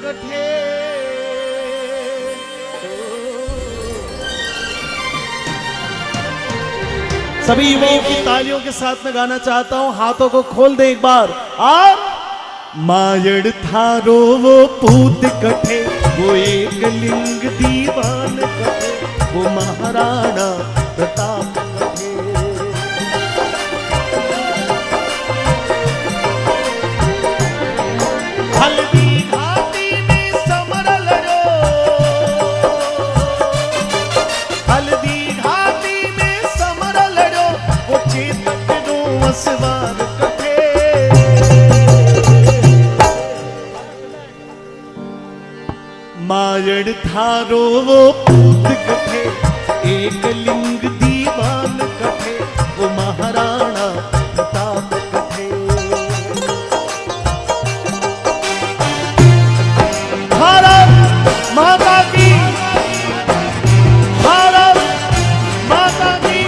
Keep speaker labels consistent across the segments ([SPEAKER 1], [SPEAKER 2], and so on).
[SPEAKER 1] कठे। सभी युवाओं की तालियों के साथ में गाना चाहता हूं, हाथों को खोल दे एक बार। और मायड़ थारो वो पूत कठे, वो एक लिंग दीवान कठे, वो महाराणा प्रताप कठे। हल्दी घाटी में समर लड़ो, हल्दी घाटी में समर लड़ो, वो चेतक नो असवार कठे। मायड़ थारो वो पूत कठे, एक लिंग दीवान कठे, वो महाराणा प्रताप कठे। भारत माता की, भारत माता की।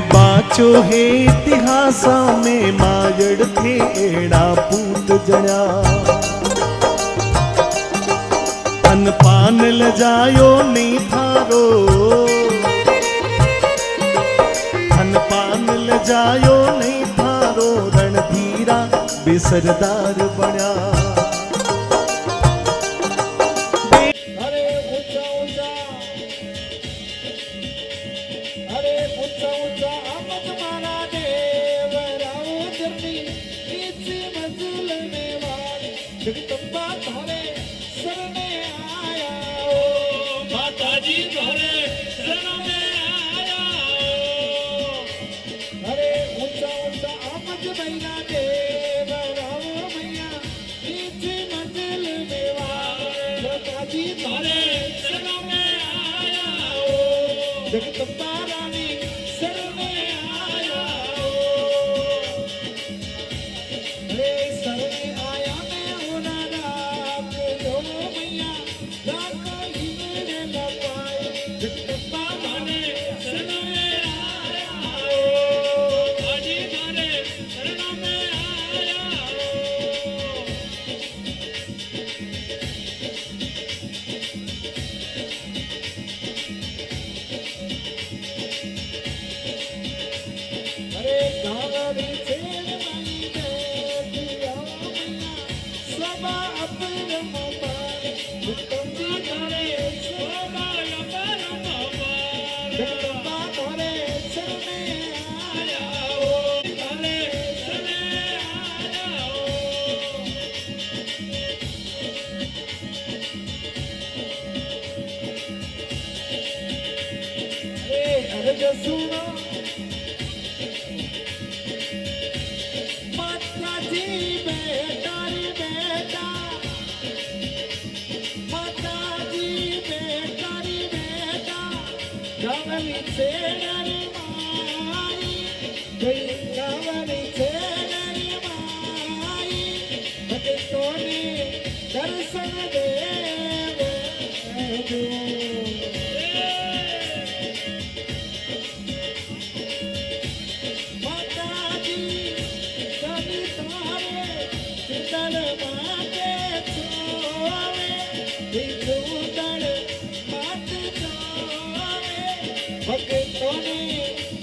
[SPEAKER 1] बाचो है इतिहासा में मायड़ थे एड़ा पूत जड़ा। अनपान लजायो नहीं थारो, अनपान लजायो नहीं थारो, रणधीरा बेसरदार बना।
[SPEAKER 2] जगदम्बा तुम्हारे शरण में आया ओ, माता जी तुम्हारे शरण में आया ओ। अरे ऊंचा ऊंचा आमज मैया देव रावो मैया, नीचे मंजिल में वार, माता जी तुम्हारे शरण में आया ओ, जगदम्बा रानी शरण में आया ओ। अरे शरण में आया सुनो माता जी बेटा रे बेटा, माता जी बेटा रे बेटा, गावली से रे माई, गावली से रे माई, भक्तों ने दर्शन दे दो।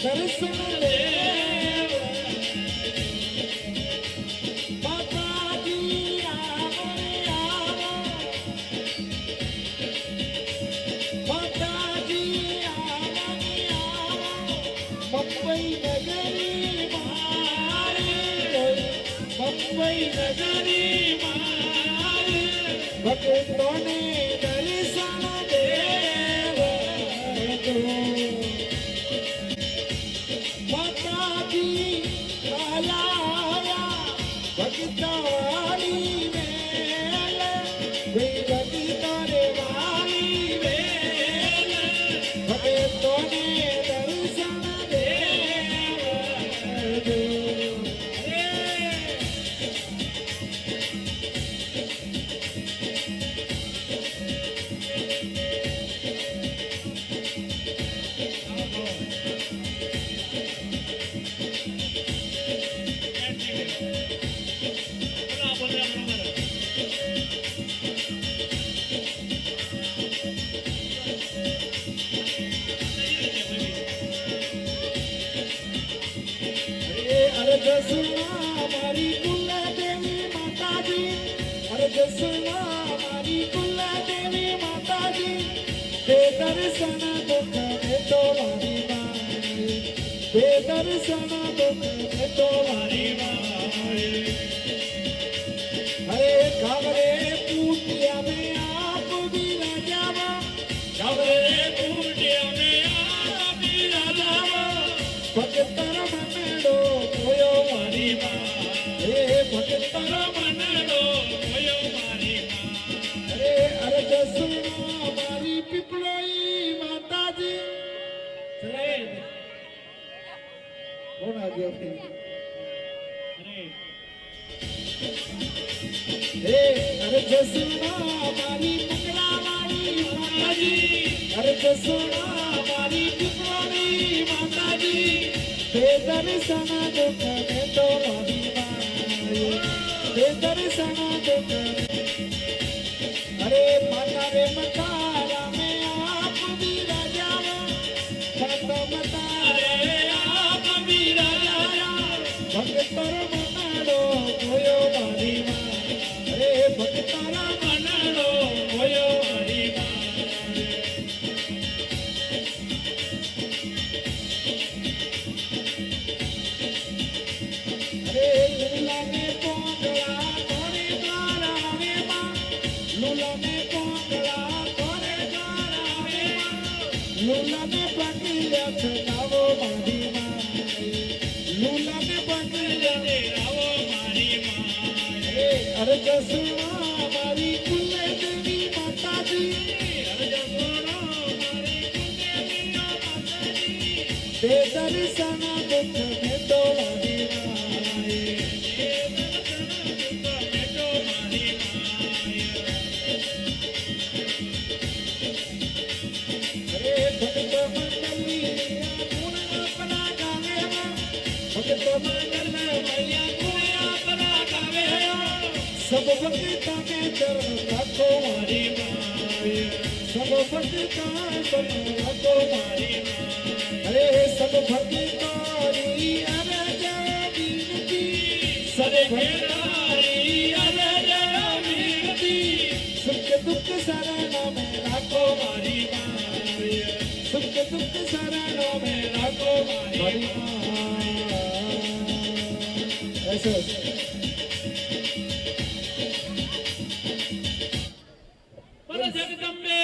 [SPEAKER 2] दर्शन दे माता जी आओ आओ, माता जी आओ आओ, मुंबई नगरी मारी, मुंबई नगरी मारी, भक्तों ने दर्शन दे दो। माता जी आया आया भगता वाली मेल, भगता रे वाली मेल। જસુના મારી કુલદેવી માતાજી, અરે જસુના મારી કુલદેવી માતાજી, તે દર્શન દુઃખ ને તો મારી માએ, તે દર્શન દુઃખ ને તો મારી માએ. અરે ખબરે પૂટિયા મેં આપ બિરાજાવા, ખબરે પૂટિયા મેં આપ બિરાજાવા, ભગતર મનડો કોયો મારી માં, હે ભગતર મનડો કોયો મારી માં. અરે જસુના મારી પીપળોઈ માતાજી. કોણ આવ્યો છે? અરે જસુના મારી મંગળાવાળી માતાજી, અરે જસુના મારી પીપળોઈ માતાજી, તે દર્શન દુઃખ ને તો મારી માએ, તે દર્શન દુઃખ. અરે માતા રે મતારા મેં આપ બિરાજાવા, માતા મતા રે આપ બિરાજાવા, ભગતર મનાડો કોયો મારી માં, અરે ભગતર મનાડો કોયો મારી માં. અરે લુલાને પોંગળા કોરે દ્વારા આવે માં, લુલાને પોંગળા કોરે દ્વારા આવે માં, લુલાને પગિયા ચડાવો મારી માં, લુલાને પગિયા આવો મારી માં. અરે જસુના મારી કુલદેવી માતાજી, અરે જસુના મારી કુલદેવી માતાજી, તે દર્શન દુઃખ ને તો મારી માએ, તે દર્શન દુઃખ ને તો મારી માએ. અરે ભક્ત મંડળી ગુણ આપના ગાવે, ભક્ત મંડળ મૈયા ગુણ આપના ગાવે, સબ ભક્તા કે ચરણ રાખો મારી માએ, સબ ભક્તા ચરણ રાખો મારી માએ. અરે સબ ભક્તારી અરજ વિનતી, સબ ભક્તારી અરજ વિનતી, સુખ દુઃખ શરણ મેં રાખો મારી માએ, સુખ દુઃખ શરણ મેં રાખો મારી માએ. ऐसे બોલો જગદંબે.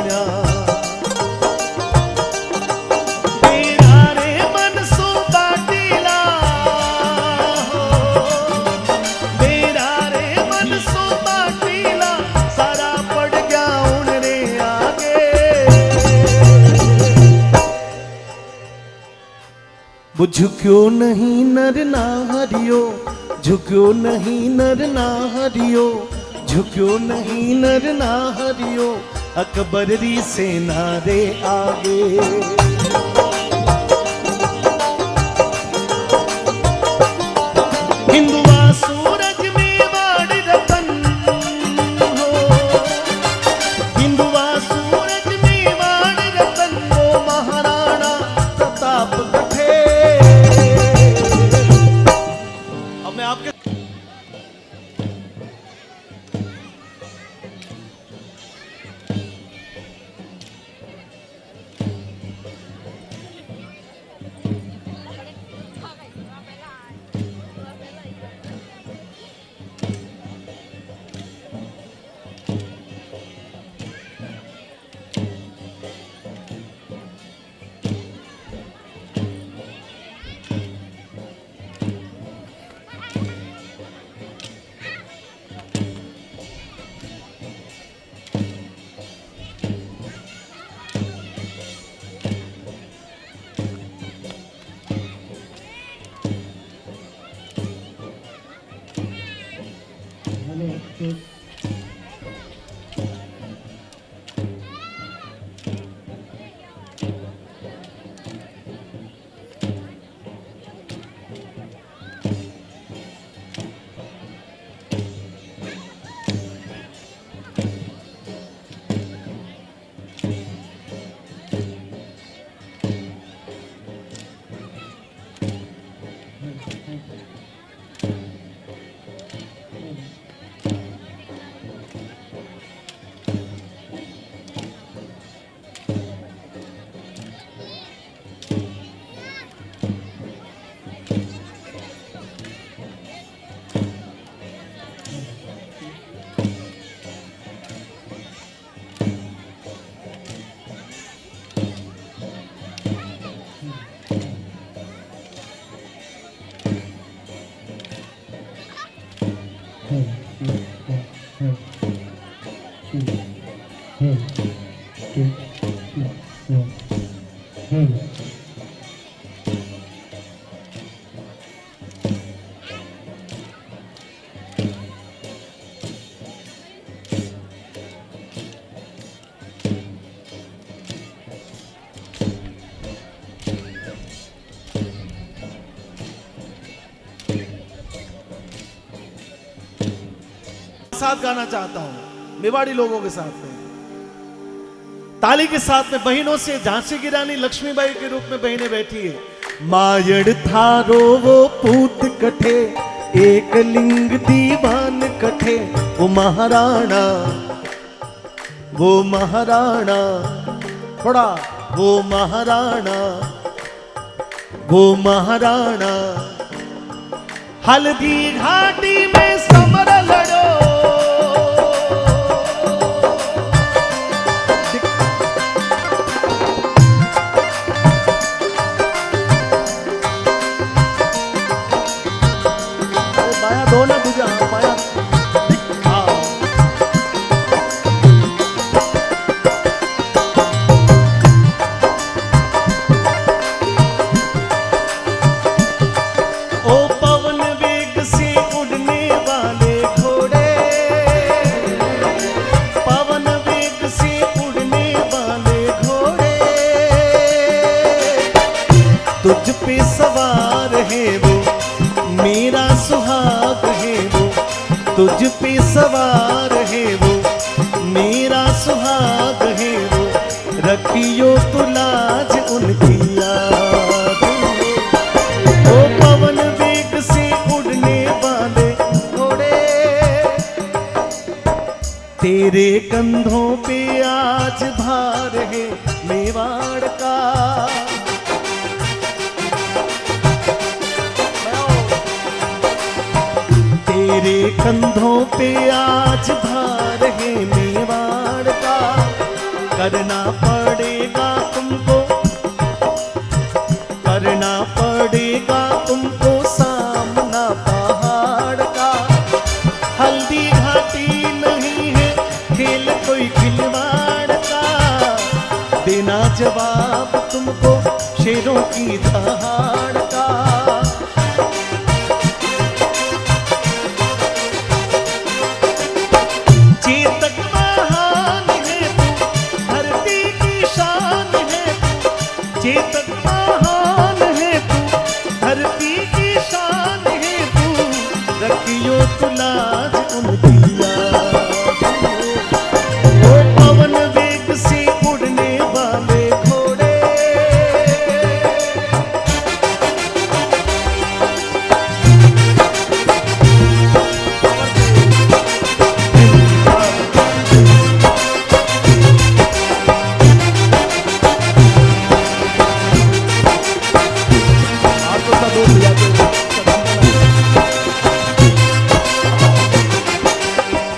[SPEAKER 1] जाण्या तेरा रे मन सो बाटीला हो तेरा रे मन सो बाटीला सारा पड़ गया उन रे आगे वो झुक्यो नहीं नर ना हरियो झुक्यो नहीं नर ना हरियो झुक्यो नहीं नर ना हरियो अकबर री सेना रे आगे हिंदुआ सूरज में वाड़ रतन हो हिंदुआ सूरज में वाड़ रतन वो महाराणा प्रताप कठे अब मैं आपके साथ गाना चाहता हूं मेवाड़ी लोगों के साथ में ताली के साथ में बहनों से झांसी की रानी लक्ष्मीबाई के रूप में बहनें बैठी है मायड़ थारो वो पूत कठे एक लिंग दीवान कठे वो महाराणा थोड़ा वो महाराणा हल्दी घाटी में समर लड़ो पाया दो ना तुझे पाया ओ पवन वेग से उड़ने वाले घोड़े पवन वेग से उड़ने वाले घोड़े तुझ पे सवार है वो मेरा सुहाग है वो तुझ पे सवार है वो मेरा सुहाग है वो रखियो तू लाज उनकी याद ओ पवन वेग से उड़ने वाले घोड़े तेरे कंधों पे आज भार है मेवाड़ का तेरे कंधों पे आज भार है मेवाड़ का करना पड़ेगा तुमको, करना पड़ेगा तुमको सामना पहाड़ का। हल्दी घाटी नहीं है खेल कोई खिलवाड़ का, देना जवाब तुमको शेरों की दहाड़ का। चेतक महान है तू, धरती की शान है तू। चेतक महान है तू, धरती की शान है तू। रखियो तू लाज उनकी याद। ओ पवन वेग से उड़ने वाले घोड़े,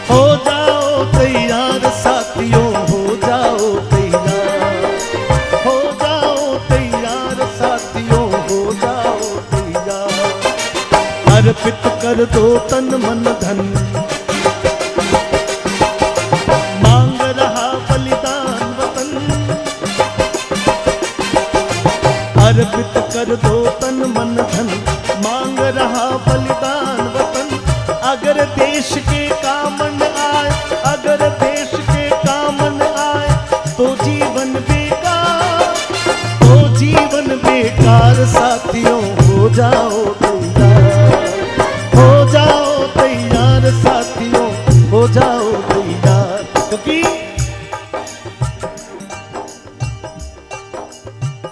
[SPEAKER 1] हो जाओ तैयार साथियों, हो जाओ तैयार, हो जाओ तैयार साथियों, हो जाओ तैयार। अर्पित कर दो तन मन धन, मांग रहा बलिदान वतन। अर्पित कर दो तन मन धन, मांग रहा बलिदान वतन। अगर देश के काम न आए, अगर देश के काम न आए, तो जीवन बेकार, तो जीवन बेकार। साथियों हो जाओ तैयार, हो जाओ तैयार साथियों, हो जाओ तैयार। क्योंकि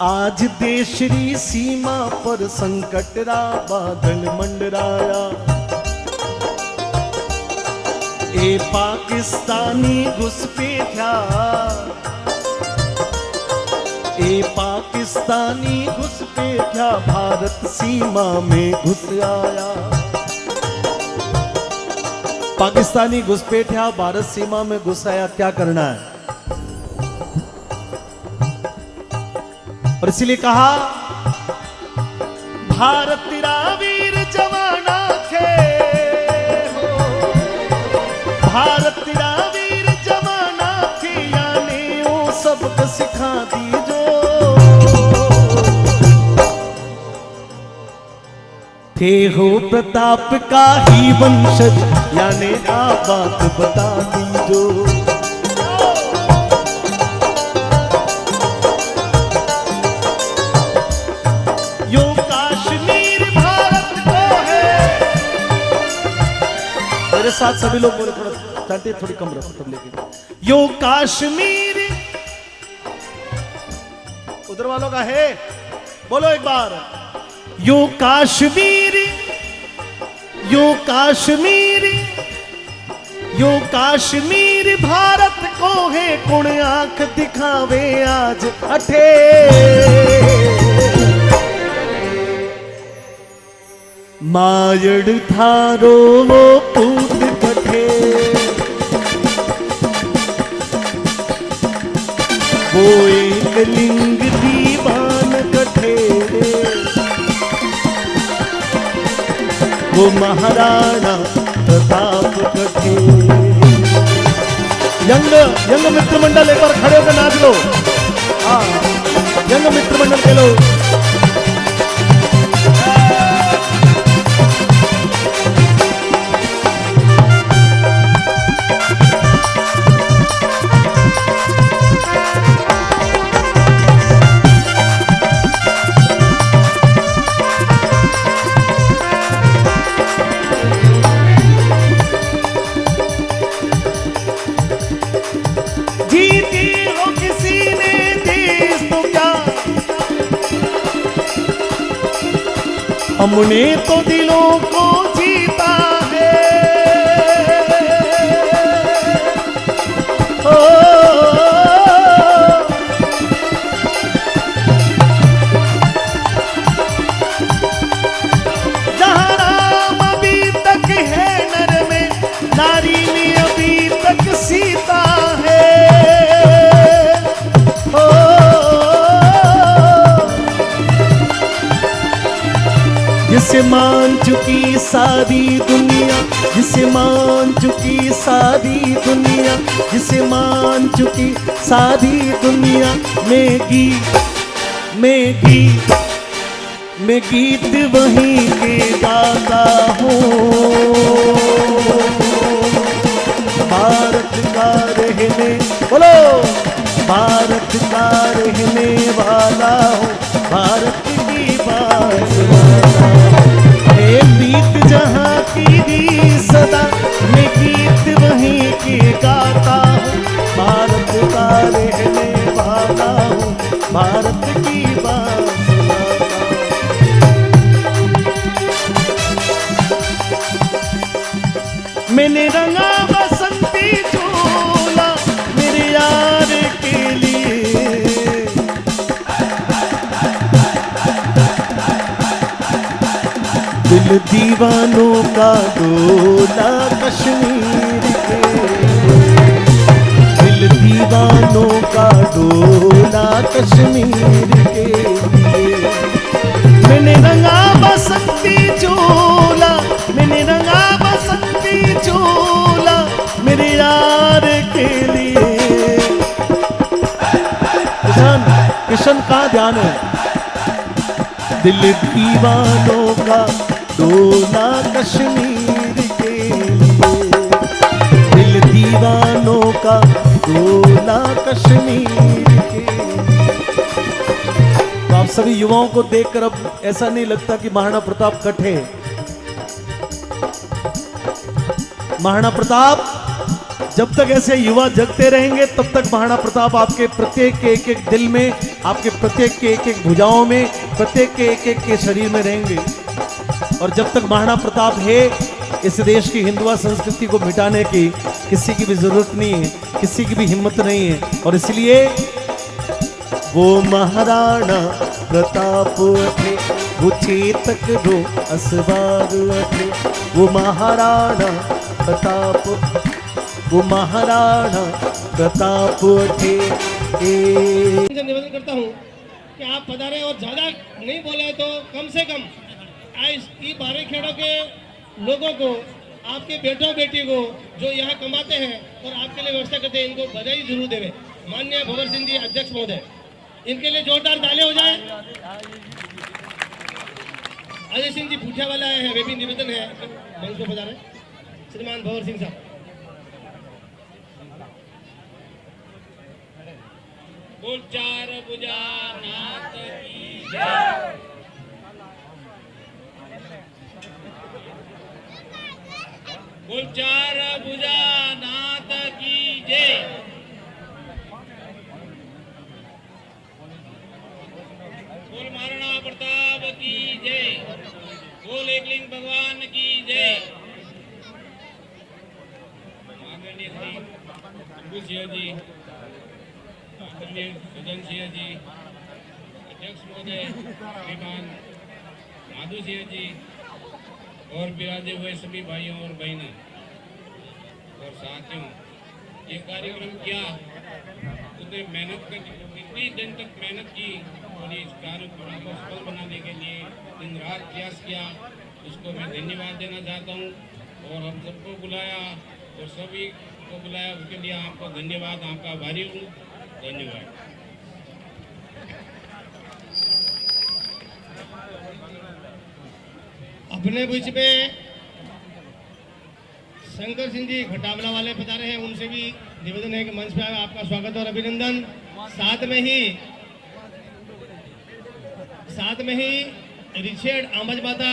[SPEAKER 1] आज देशरी सीमा पर संकटरा बादल मंडराया। ए पाकिस्तानी घुसपैठा, ए पाकिस्तानी घुसपैठा भारत सीमा में घुस आया। पाकिस्तानी घुसपैठा भारत सीमा में घुस आया, क्या करना है? और इसीलिए कहा भारत तेरा वीर जवाना खे, भारत तेरा वीर जवाना खे, यानी वो सबक सिखा दीजो। थे हो प्रताप का ही वंशज, यानी आ बात बता दीजो। यो कश्मीर भारत को है। मेरे साथ सभी लोग बोले, थोड़ा चांटे थोड़ी कम रखो तब लेके। यो कश्मीर, उधर वालों का है, बोलो एक बार। यो कश्मीर, यो कश्मीर, यो कश्मीर भारत को है। कौन आंख दिखावे आज अठे, मायड़ थारो वो पूत कठे, वो एक लिंग दीवान कठे। वो महाराणा प्रताप कठे। यंग मित्र मंडल एक बार खड़े होकर नाच लो। हाँ, यंग मित्र मंडल के लोग। जीती हो किसी ने देश तो क्या, हमने तो दिलों को जीता है। ओ, जहाँ राम अभी तक है नर में, नारी में अभी तक सीता है। जिसे मान चुकी सारी दुनिया, जिसे मान चुकी सारी दुनिया, जिसे मान चुकी सारी दुनिया, मैं गीत वहीं के गाता हूँ। भारत का रहने, बोलो, भारत का रहने वाला हूँ, भारत की बात वाला है। बीत जहाँ की भी सदा, मैं गीत वहीं के गाता हूँ। भारत का रहने वाला हूँ, भारत की बात वाला हूँ। मैंने रंगा बसंती चोला मेरे यार के लिए, दिल दीवानों का डोला कश्मीर के, दिल दीवानों का डोला कश्मीर के लिए। मैंने रंगा बसंती चोला, मैंने रंगा बसंती चोला मेरे यार के लिए। किशन का ध्यान है। दिल दीवानों का डोला कश्मीर के लिए, दिल दीवानों का डोला कश्मीर के। तो आप सभी युवाओं को देखकर अब ऐसा नहीं लगता कि महाराणा प्रताप कट है। महाराणा प्रताप, जब तक ऐसे युवा जगते रहेंगे तब तक महाराणा प्रताप आपके प्रत्येक के एक एक दिल में, आपके प्रत्येक के एक एक भुजाओं में, प्रत्येक के एक एक के शरीर में रहेंगे। और जब तक महाराणा प्रताप है, इस देश की हिंदुआ संस्कृति को मिटाने की किसी की भी जरूरत नहीं है, किसी की भी हिम्मत नहीं है। और इसलिए वो महाराणा प्रताप थे, वो चेतक दो असवार थे, वो महाराणा प्रताप, वो महाराणा प्रताप थे।
[SPEAKER 3] निवेदन करता हूँ कि आप पधारे और ज्यादा नहीं बोले तो कम से कम आज की बारीखेड़ों के लोगों को, आपके बेटों बेटी को जो यहाँ कमाते हैं और आपके लिए व्यवस्था करते हैं, इनको बधाई जरूर देवे। माननीय भंवर सिंह जी अध्यक्ष महोदय, इनके लिए जोरदार तालियां हो जाए। अजय सिंह जी पूछा वाला है, वे भी निवेदन है मंच को पधारे। श्रीमान भंवर सिंह साहब। बोल चार भुजा नाथ की जय, बोल चार भुजा नाथ की जय, बोल महाराणा प्रताप की जय, बोल एकलिंग भगवान की जय। आदरणीय श्री शंभू सिंह जी, आदरणीय सुजन सिंह जी, अध्यक्ष महोदय श्रीमान माधु सिंह जी, और विराजे हुए सभी भाइयों और बहनों और साथियों, ये कार्यक्रम किया उतने मेहनत कर, इतनी दिन तक मेहनत की और इस कार्यक्रम को सफल बनाने के लिए दिन रात प्रयास किया, उसको मैं धन्यवाद देना चाहता हूँ। और हम सबको बुलाया और सभी को बुलाया, उसके लिए आपको धन्यवाद, आपका आभारी हूँ। धन्यवाद। अपने बीच में शंकर सिंह जी खटावला वाले पधारे हैं, उनसे भी निवेदन है कि मंच पे आए, आपका स्वागत और अभिनंदन। साथ में ही रिचर्ड आमज माता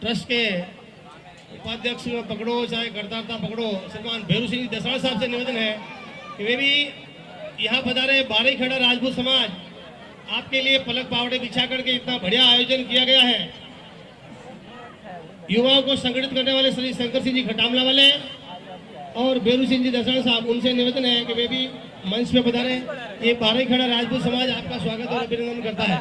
[SPEAKER 3] ट्रस्ट के उपाध्यक्ष पकड़ो चाहे करदाता पकड़ो, श्रीमान भैरू सिंह दसाड़ साहब से निवेदन है कि वे भी यहाँ पधारे। बारीखेड़ा राजपूत समाज आपके लिए पलक पावड़े बिछा करके इतना बढ़िया आयोजन किया गया है। युवाओं को संगठित करने वाले श्री शंकर सिंह जी खटामला वाले और बेरू सिंह जी दसाड़ साहब, उनसे निवेदन है कि वे भी मंच पे पधारे। ये बारीखेड़ा राजपूत समाज आपका स्वागत और अभिनंदन करता है।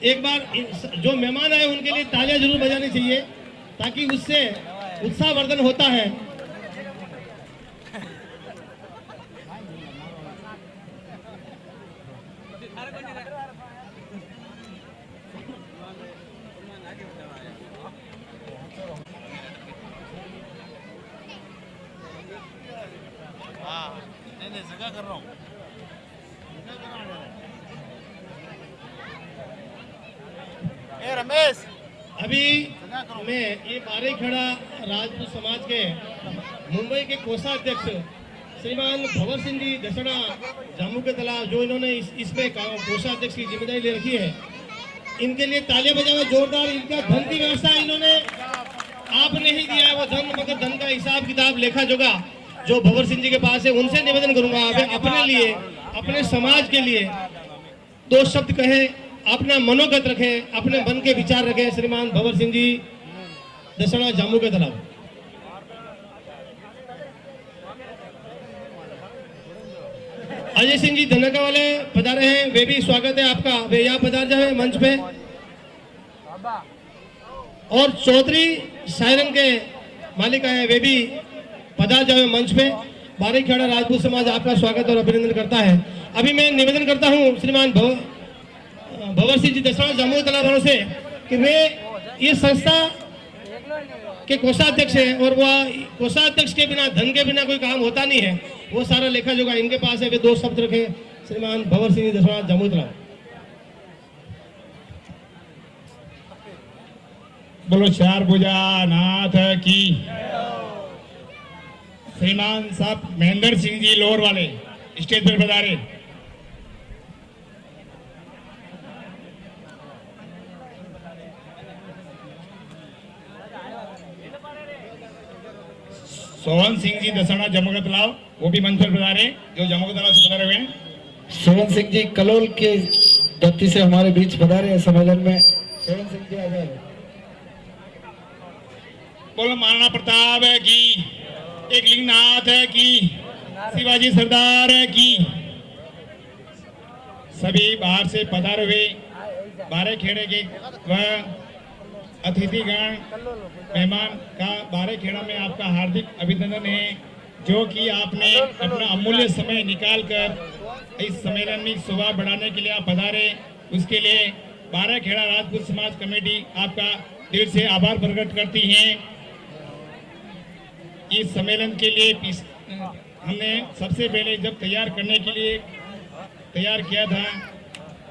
[SPEAKER 3] एक बार जो मेहमान आए उनके लिए तालियां जरूर बजानी चाहिए, ताकि उससे उत्साहवर्धन होता है।
[SPEAKER 2] अभी मैं ये बारेखेड़ा राजपूत समाज के मुंबई के कोषाध्यक्ष श्रीमान भंवर सिंह जी दसड़ा जामू के तालाब, जो इन्होंने इसमें कोषाध्यक्ष की जिम्मेदारी ले रखी है, इनके लिए तालियां बजाओ जोरदार। इनका धन की व्यवस्था इन्होंने आपने ही दिया है वो धन, मगर धन का हिसाब किताब लेखा जोगा जो भंवर सिंह जी के पास है, उनसे निवेदन करूंगा अपने लिए, अपने समाज के लिए दो शब्द कहें, अपना मनोगत रखें, अपने मन के विचार रखें। श्रीमान भंवर सिंह जी दसड़ा जामू के तालाब। अजय सिंह जी धनका वाले पधारे हैं, वे भी स्वागत है आपका, वे यहाँ पधार जाए मंच पे। और चौधरी सायरन के मालिक हैं, वे भी पधार जाए मंच पे। बारेखेड़ा राजपूत समाज आपका स्वागत और अभिनंदन करता है। अभी मैं निवेदन करता हूँ श्रीमान भंवर सिंह जी दसड़ा जामू तालाब वालों से कि वे ये संस्था के कोषाध्यक्ष हैं, और वह कोषाध्यक्ष के बिना, धन के बिना कोई काम होता नहीं है, वो सारा लेखा जोखा इनके पास है। वे दो शब्द रखे श्रीमान भंवर सिंह जी दसड़ा जामू तालाब।
[SPEAKER 4] बोलो चार भुजा नाथ की। श्रीमान साहब महेंद्र सिंह जी लोअर वाले स्टेज पर पधारे। सोहन सिंह जी दसड़ा जम्मू का तालाब, वो भी मंच पर पधारे, जो जम्मू का तालाब से पधारे हुए हैं।
[SPEAKER 5] सोहन सिंह जी कलोल के धरती से हमारे बीच पधारे हैं सम्मेलन में। सोहन सिंह जी आगे।
[SPEAKER 4] बोलो महाराणा प्रताप है की, एक लिंगनाथ है की, शिवाजी सरदार है की। सभी बाहर से पधारे हुए बारेखेड़े के वह अतिथिगण मेहमान का बारेखेड़ा में आपका हार्दिक अभिनंदन है, जो कि आपने अपना अमूल्य समय निकालकर इस सम्मेलन में शोभा बढ़ाने के लिए आप पधारे। उसके लिए बारेखेड़ा राजपूत समाज कमेटी आपका दिल से आभार प्रकट करती है। इस सम्मेलन के लिए हमने सबसे पहले जब तैयार करने के लिए तैयार किया था,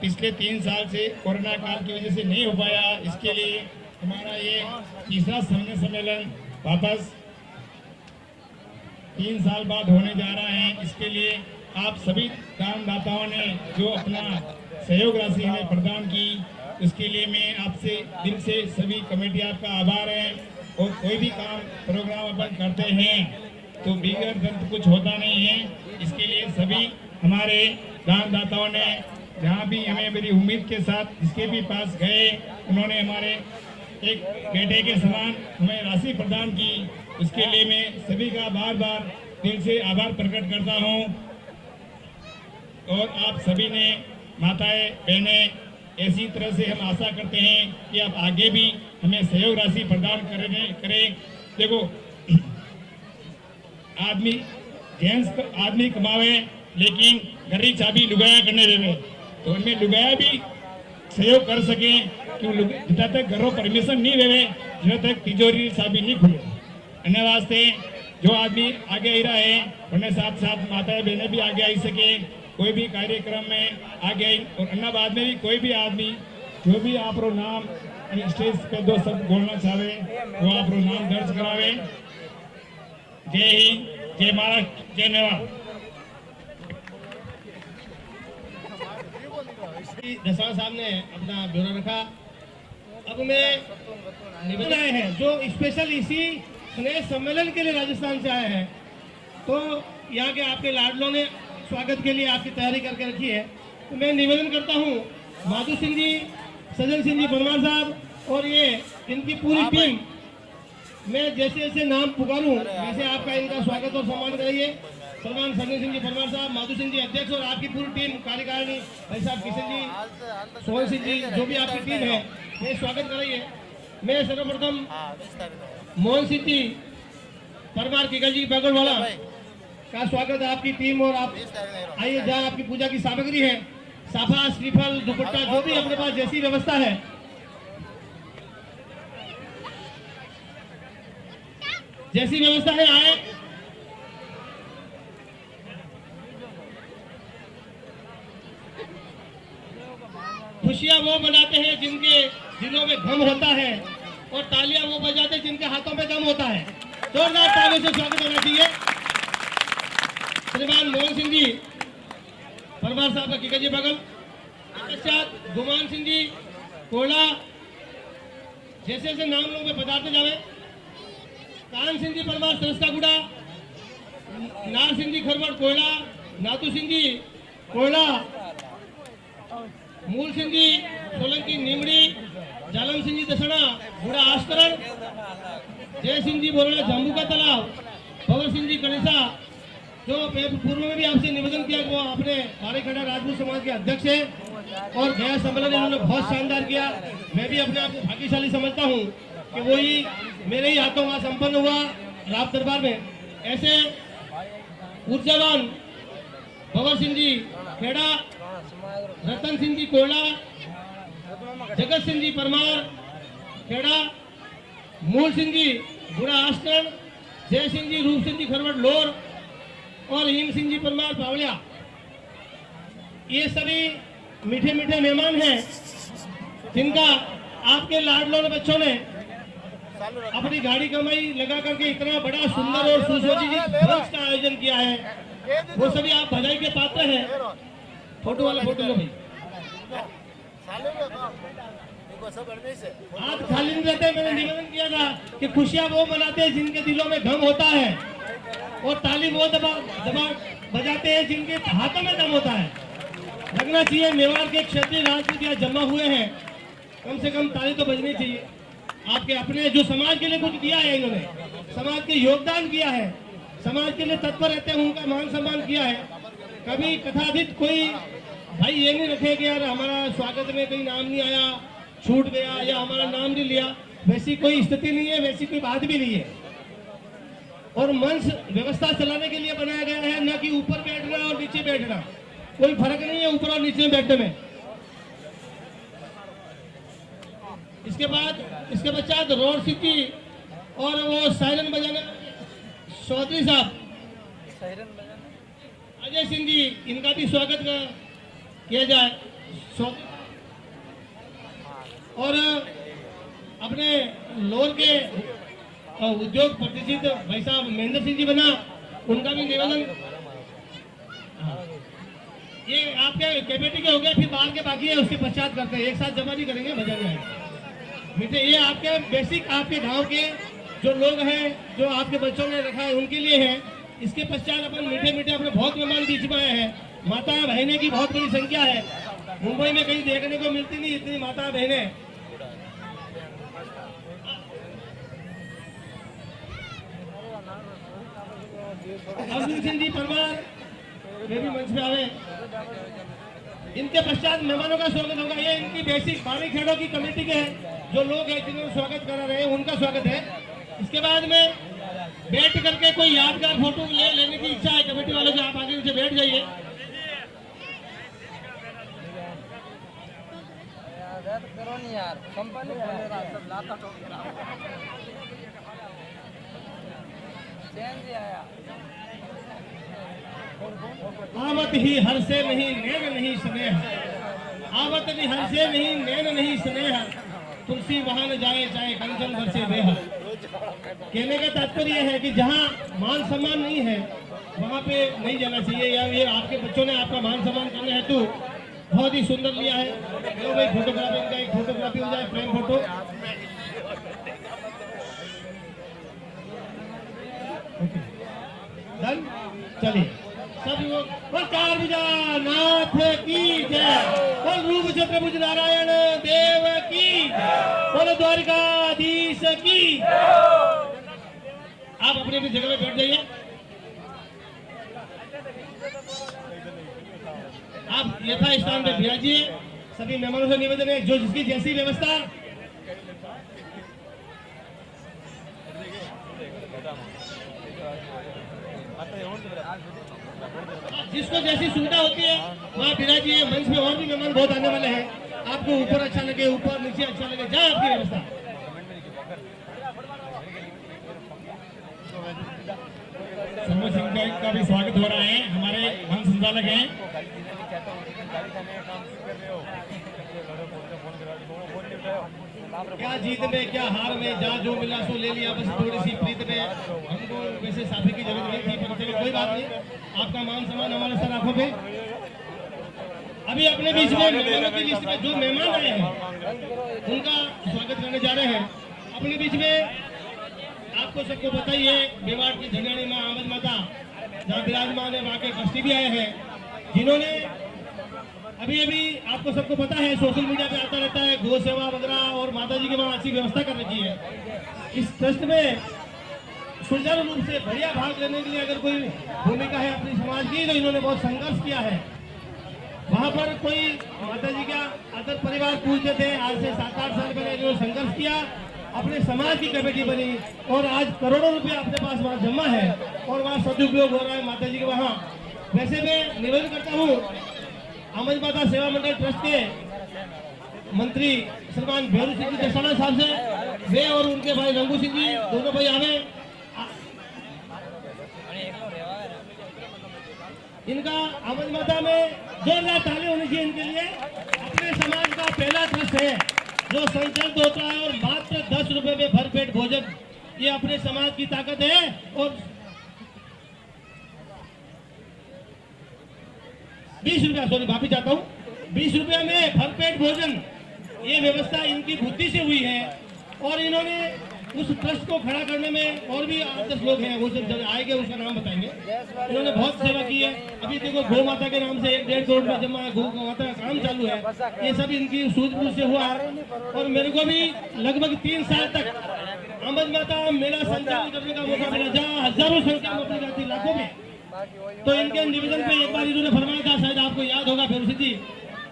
[SPEAKER 4] पिछले 3 साल से कोरोना काल की वजह से नहीं हो पाया। इसके लिए हमारा ये तीसरा सम्मेलन वापस 3 साल बाद होने जा रहा है। इसके लिए आप सभी दानदाताओं ने जो अपना सहयोग राशि हमें प्रदान की, उसके लिए मैं आपसे दिल से सभी कमेटी आपका आभार है। और कोई भी काम प्रोग्राम अपन करते हैं तो बिगड़ धन कुछ होता नहीं है। इसके लिए सभी हमारे दानदाताओं ने जहाँ भी हमें बड़ी उम्मीद के साथ जिसके भी पास गए, उन्होंने हमारे एक बेटे के समान हमें राशि प्रदान की। उसके लिए मैं सभी का बार बार दिल से आभार प्रकट करता हूँ। और आप सभी ने माताएं बहनें, ऐसी तरह से हम आशा करते हैं कि आप आगे भी हमें सहयोग राशि प्रदान करें। देखो, आदमी कमावे लेकिन घर की चाबी लुगाया करने देवे, तो उनमें लुगाया भी सहयोग कर सके। क्यों जब तक घरों परमिशन नहीं देवे, जब तक तिजोरी चाबी नहीं खुले। अन्य वास्ते जो आदमी आगे आई रहा है, उन्हें साथ साथ माताएं बहनें भी आगे आई सके, कोई भी कार्यक्रम में आगे आई। और अन्य बाद में भी कोई भी आदमी जो भी आप नाम स्टेज पे 2 शब्द बोलना चाहे, वो आप नाम दर्ज करावे। जय हिंद, जय महाराष्ट्र, जय नेवाल।
[SPEAKER 2] दसाड़ साहब ने अपना ब्यौरा रखा। अब मैं निवेदन आए हैं जो स्पेशल इसी स्नेह सम्मेलन के लिए राजस्थान से आए हैं, तो यहाँ के आपके लाडलों ने स्वागत के लिए आपकी तैयारी करके रखी है। तो मैं निवेदन करता हूँ माधु सिंह जी, सजन सिंह जी परमार साहब और ये इनकी पूरी टीम, मैं जैसे जैसे नाम पुकारूं वैसे आपका इनका स्वागत और सम्मान कराइए। श्रीमान सजन सिंह जी परमार साहब, माधु सिंह जी अध्यक्ष और आपकी पूरी टीम कार्यकारिणी, भाई साहब किशन जी, सोहन सिंह जी, जो भी आपकी टीम है, ये स्वागत कराइए। मैं सर्वप्रथम मोहन सिंह जी परमार किगल जी बागड़वाला का स्वागत है आपकी टीम। और आप आइए, जहाँ आपकी पूजा की सामग्री है साफा, श्रीफल, दुपट्टा, जो भी अपने पास जैसी व्यवस्था है, जैसी व्यवस्था है आए। खुशियां वो मनाते हैं जिनके दिलों में गम होता है, और तालियां वो बजाते हैं जिनके हाथों में दम होता है। जोरदार तालियों से स्वागत होना चाहिए। श्रीमान मोहन सिंह जी परमार साहब का किकजी बगल, पश्चात गुमान सिंह जी कोयला, जैसे जैसे नाम लोग में पदार्थ जावे, कान सिंह जी परमार सरस्ता गुड़ा, नार सिंह जी खरवट कोयला, नातू सिंह जी कोयला, मूल सिंह जी सोलंकी नीमड़ी, जालम सिंह जी दसना गुड़ा आस्करण, जय सिंह जी बोरला जांबू का तालाब, भवर सिंह जी गणेशा, जो पूर्व में भी आपसे निवेदन किया कि वो अपने मारेखड़ा राजपूत समाज के अध्यक्ष है, और गया सम्मेलन इन्होंने बहुत शानदार किया। मैं भी अपने आप को भाग्यशाली समझता हूँ कि वो ही मेरे ही हाथों वहाँ संपन्न हुआ राव दरबार में। ऐसे ऊर्जावान भवर सिंह जी खेड़ा, रतन सिंह जी कोयला, जगत सिंह जी परमार खेड़ा, मूल सिंह जी गुड़ा आस्करण, जय सिंह जी रूप सिंह जी खरवट लोर, और हिम सिंह जी परमार पावलिया, ये सभी मीठे मीठे मेहमान हैं जिनका आपके लाडलों बच्चों ने अपनी गाड़ी कमाई लगा करके इतना बड़ा सुंदर और सुसज्जित भोज का आयोजन किया है। वो सभी आप बधाई के पात्र हैं। फोटो वाला फोटो लो भाई। आप खाली नहीं रहते। मैंने निवेदन किया था कि खुशियां वो मनाते हैं जिनके दिलों में गम होता है, और ताली वो दबा बजाते हैं जिनके हाथों में दम होता है। लगना चाहिए मेवाड़ के क्षेत्रीय राजपूत यहाँ जमा हुए हैं, कम से कम ताली तो बजनी चाहिए। आपके अपने जो समाज के लिए कुछ किया है, इन्होंने समाज के योगदान किया है, समाज के लिए तत्पर रहते हैं, उनका मान सम्मान किया है। कभी कथाधित कोई भाई ये नहीं रखे कि यार हमारा स्वागत में कहीं नाम नहीं आया, छूट गया, या हमारा नाम नहीं लिया, वैसी कोई स्थिति नहीं है, वैसी कोई बात भी नहीं है। और मंच व्यवस्था चलाने के लिए बनाया गया है, न कि ऊपर बैठना और नीचे बैठना। कोई फर्क नहीं है ऊपर और नीचे बैठने में। इसके पश्चात रोड सिटी और वो सायरन बजाने चौधरी साहब अजय सिंह जी, इनका भी स्वागत किया जाए। और अपने लोर के उद्योग प्रतिष्ठित भाई साहब महेंद्र सिंह जी बना, उनका भी निवेदन। ये आपके कमेटी के हो गए, फिर बाहर के बाकी है, उसके पश्चात करते हैं। एक साथ जमा नहीं करेंगे, मजा नहीं आएगा। मीठे ये आपके बेसिक आपके गांव के जो लोग हैं, जो आपके बच्चों ने रखा है, उनके लिए है। इसके पश्चात अपन मीठे मीठे अपने बहुत मेहमान बीच में आए हैं। माता बहनें की बहुत बड़ी संख्या है। मुंबई में कहीं देखने को मिलती नहीं इतनी माता बहनें। अर्जुन सिंह जी परमार वे भी मंच पे आवे। इनके पश्चात मेहमानों का स्वागत होगा। ये इनकी बेसिक बारी खेड़ों की कमेटी के हैं, जो लोग हैं जिन्होंने स्वागत करा रहे हैं, उनका स्वागत है। इसके बाद में बैठ करके कोई यादगार फोटो लेने की इच्छा है कमेटी वालों की, आप आगे नीचे बैठ जाइए। आवत ही हर से नहीं नैन नहीं स्नेह, आवत ही हर से नहीं नैन नहीं स्नेह, तुलसी वहां न जाए चाहे कंचन भर से देह। कहने का तात्पर्य है कि जहाँ मान सम्मान नहीं है वहाँ पे नहीं जाना चाहिए। या ये आपके बच्चों ने आपका मान सम्मान करने हेतु बहुत ही सुंदर लिया है। तो भाई फोटोग्राफी का एक फोटोग्राफी हो जाए, फ्रेम फोटो। डन, चलिए सब लोग चार भुजा नाथ की जय, बोल रूप छत्रभुज नारायण देव की, बोल द्वारिकाधीश की। आप अपनी अपनी जगह में बैठ जाइए। आप यथा स्थान पे विराजिए। सभी मेहमानों से निवेदन है, जो जिसकी जैसी व्यवस्था। जिसको जैसी सुविधा होती है वहाँ बिराजिए। मंच में और भी मेहमान बहुत आने वाले हैं, आपको ऊपर अच्छा लगे, ऊपर नीचे अच्छा लगे, जहाँ आपकी व्यवस्था।
[SPEAKER 4] समूह सिंह का भी स्वागत हो रहा है, हमारे वन संचालक हैं।
[SPEAKER 2] क्या जीत में क्या हार में, जहाँ जो मिला सो ले लिया, बस थोड़ी सी प्रीत में हमको वैसे साथी की जरूरत नहीं थी, पर चलो कोई बात नहीं, आपका मान सम्मान हमारे सर आंखों पे। अभी अपने बीच में मेहमानों की लिस्ट में जो मेहमान आए हैं उनका स्वागत करने जा रहे हैं। अपने बीच में आपको सबको पता ही है, मेवाड़ की झंडानी माँ अहमद माता जहाँ विराजमान है, वहाँ के ट्रस्टी भी आए हैं, जिन्होंने अभी अभी आपको सबको पता है सोशल मीडिया पे आता रहता है, गौ सेवा वगैरह और माता जी के वहाँ अच्छी व्यवस्था कर रखी है। इस ट्रस्ट में सुचारू रूप से बढ़िया भाग लेने के लिए अगर कोई भूमिका है अपनी समाज की, तो इन्होंने बहुत संघर्ष किया है। वहाँ पर कोई माता जी का अदर परिवार पूछते थे, आज से 7-8 साल पहले इन्होंने संघर्ष किया, अपने समाज की कमेटी बनी और आज करोड़ों रुपया अपने पास वहाँ जमा है और वहाँ सदुपयोग हो रहा है माता जी के वहाँ। वैसे मैं निवेदन करता हूँ अहमद माता सेवा मंडल ट्रस्ट के मंत्री श्रीमान भेरू सिंह जी दसाना साहब से, वे और उनके भाई रंगू सिंह जी दोनों भाई आवे, इनका अहमद माता में जोरदार ताली होनी चाहिए इनके लिए। अपने समाज का पहला ट्रस्ट है जो संचालित होता है और मात्र 10 रुपए में भरपेट भोजन, ये अपने समाज की ताकत है। और 20 रुपया, सॉरी माफी चाहता हूँ, 20 रुपया में भरपेट भोजन, ये व्यवस्था इनकी बुद्धि से हुई है। और इन्होंने उस ट्रस्ट को खड़ा करने में और भी 8-10 लोग हैं, वो सब जब आएंगे उसका नाम बताएंगे, इन्होंने बहुत सेवा की है। अभी देखो गौ माता के नाम से 1-1.5 करोड़ में जमा गौ माता का काम चालू है, ये सब इनकी सूझबूझ से हुआ। और मेरे को भी लगभग 3 साल तक अहमद माता मेला संचालित करने का मौका मिला, जहाँ हजारों संख्या में अपनी जाती, लाखों में। तो इनके निवेदन पे एक बार इन्होंने फरमाया था, शायद आपको याद होगा फेरू सिंह जी,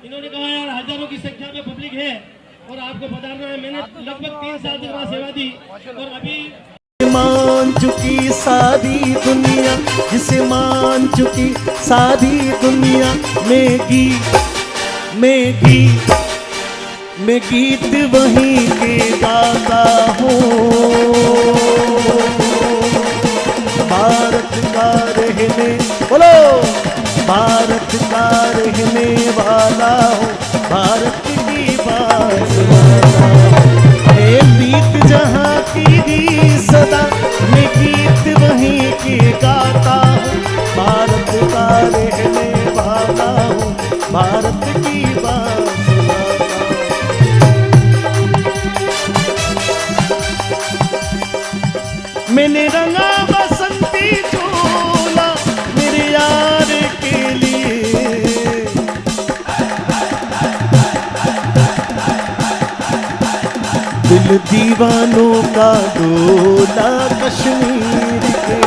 [SPEAKER 2] इन्होंने कहा यार हजारों की संख्या में पब्लिक है और आपको पधारना है। मैंने लगभग 3 साल तक वहाँ सेवा दी और अभी
[SPEAKER 1] मान चुकी सारी दुनिया, जिसे मान चुकी सारी दुनिया, मैं गीत वहीं के गाता हूँ। भारत का रहने, बोलो, भारत का रहने वाला हूँ, भारत की बात वाला है। बीत जहाँ की भी सदा, मैं गीत वहीं के गाता हूँ। भारत का रहने वाला हूँ, भारत की बात वाला हूँ। मैंने रंगा बसंती चोला मेरे यार के लिए, दिल दीवानों का डोला कश्मीर के,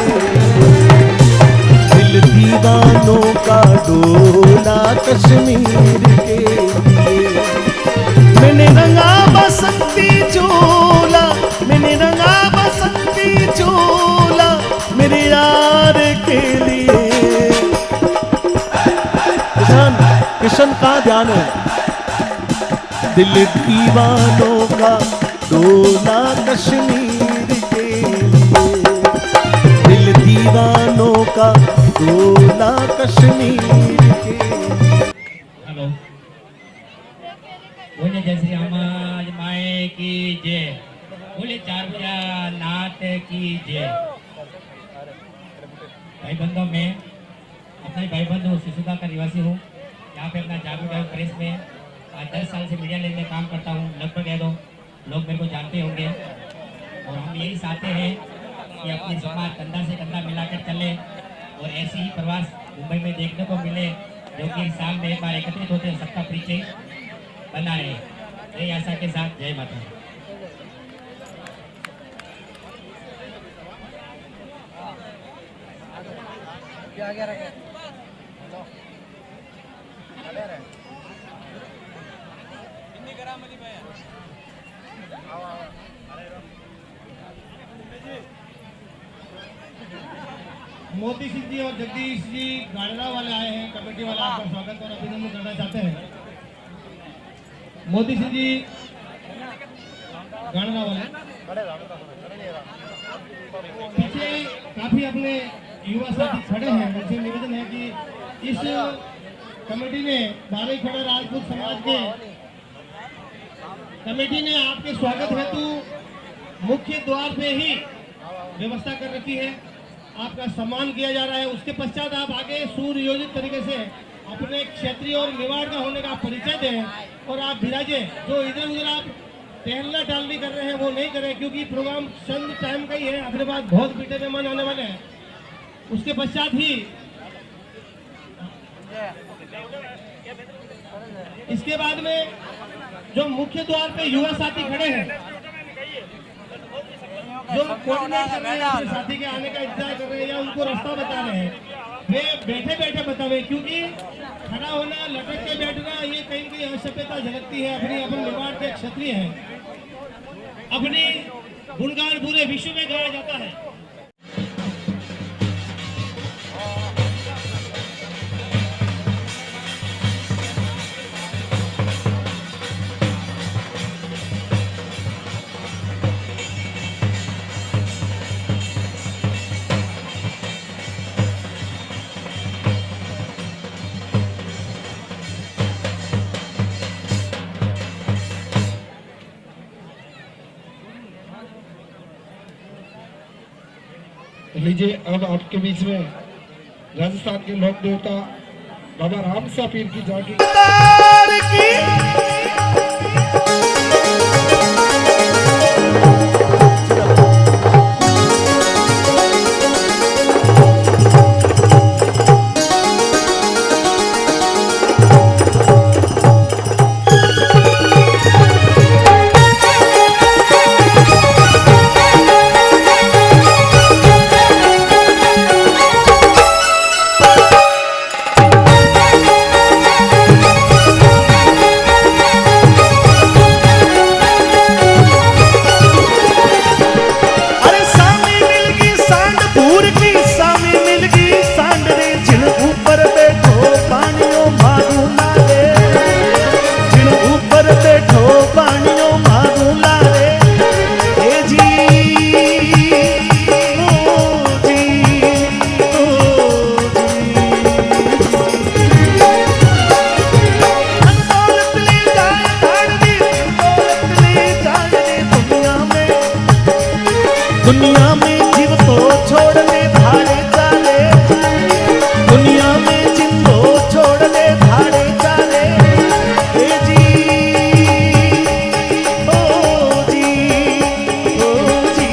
[SPEAKER 1] दिल दीवानों का डोला कश्मीर के लिए। मैंने रंगा बसंती चोला, मैंने रंगा बसंती चोला मेरे यार के लिए। किशन का ध्यान है, दिल दीवानों का डोला कश्मीर के लिए, दिल दीवानों का डोला कश्मीर के लिए।
[SPEAKER 3] हेलो, बोले जय श्री राम माए की जय, बोले 4 बजा नाथ की जय। भाई बंधुओं में अपना भाई बंधु सिसुदा का निवासी हूँ, यहाँ पे अपना जागरूक प्रेस में 10 साल से मीडिया लाइन में काम करता हूँ। लगभग कह दो लोग मेरे को जानते होंगे और हम यही चाहते हैं कि अपने समाज कंधा से कंधा मिलाकर चले और ऐसी ही प्रवास मुंबई में देखने को मिले, जो कि साल में एक बार एकत्रित होते हैं, सबका परिचय बना रहे। यही आशा के साथ जय माता।
[SPEAKER 2] मोती सिंह जी और जगदीश जी गाड़रा वाले आए हैं, कमेटी वाले आपका स्वागत और अभिनंदन करना चाहते हैं। मोती सिंह जी गाड़रा वाले पीछे काफी अपने युवा साथी खड़े हैं। मुझे निवेदन है कि इस कमेटी ने बारीखड़ा राजपूत समाज के कमेटी ने आपके स्वागत हेतु मुख्य द्वार पे ही व्यवस्था कर रखी है, आपका सम्मान किया जा रहा है। उसके पश्चात आप आगे सुनियोजित तरीके से अपने क्षेत्रीय और निवाड़ का होने का परिचय दें और आप विराजे। जो इधर उधर आप टहलना टालनी कर रहे हैं वो नहीं करें, क्योंकि प्रोग्राम चंद टाइम का ही है, अपने पास बहुत बीटे मेहमान आने वाले हैं। उसके पश्चात ही इसके बाद में जो मुख्य द्वार पे युवा साथी खड़े हैं, जो कोऑर्डिनेट कर रहे हैं, अपने साथी के आने का इंतजार कर रहे हैं या उनको रास्ता बता रहे हैं, वे बैठे बैठे बतावे, क्योंकि खड़ा होना, लटक के बैठना ये कहीं कहीं असभ्यता झलकती है। अपनी अपन निवाड़ के क्षत्रिय हैं, अपनी गुणगान पूरे विश्व में गाया जाता है।
[SPEAKER 5] लीजिए अब आपके बीच में राजस्थान के लोक देवता बाबा राम सा पीर की जागी
[SPEAKER 1] दुनिया में जीव तो छोड़ ले धारे चाले, दुनिया में जीव तो छोड़ ले धारे चाले। ए जी ओ जी ओ जी,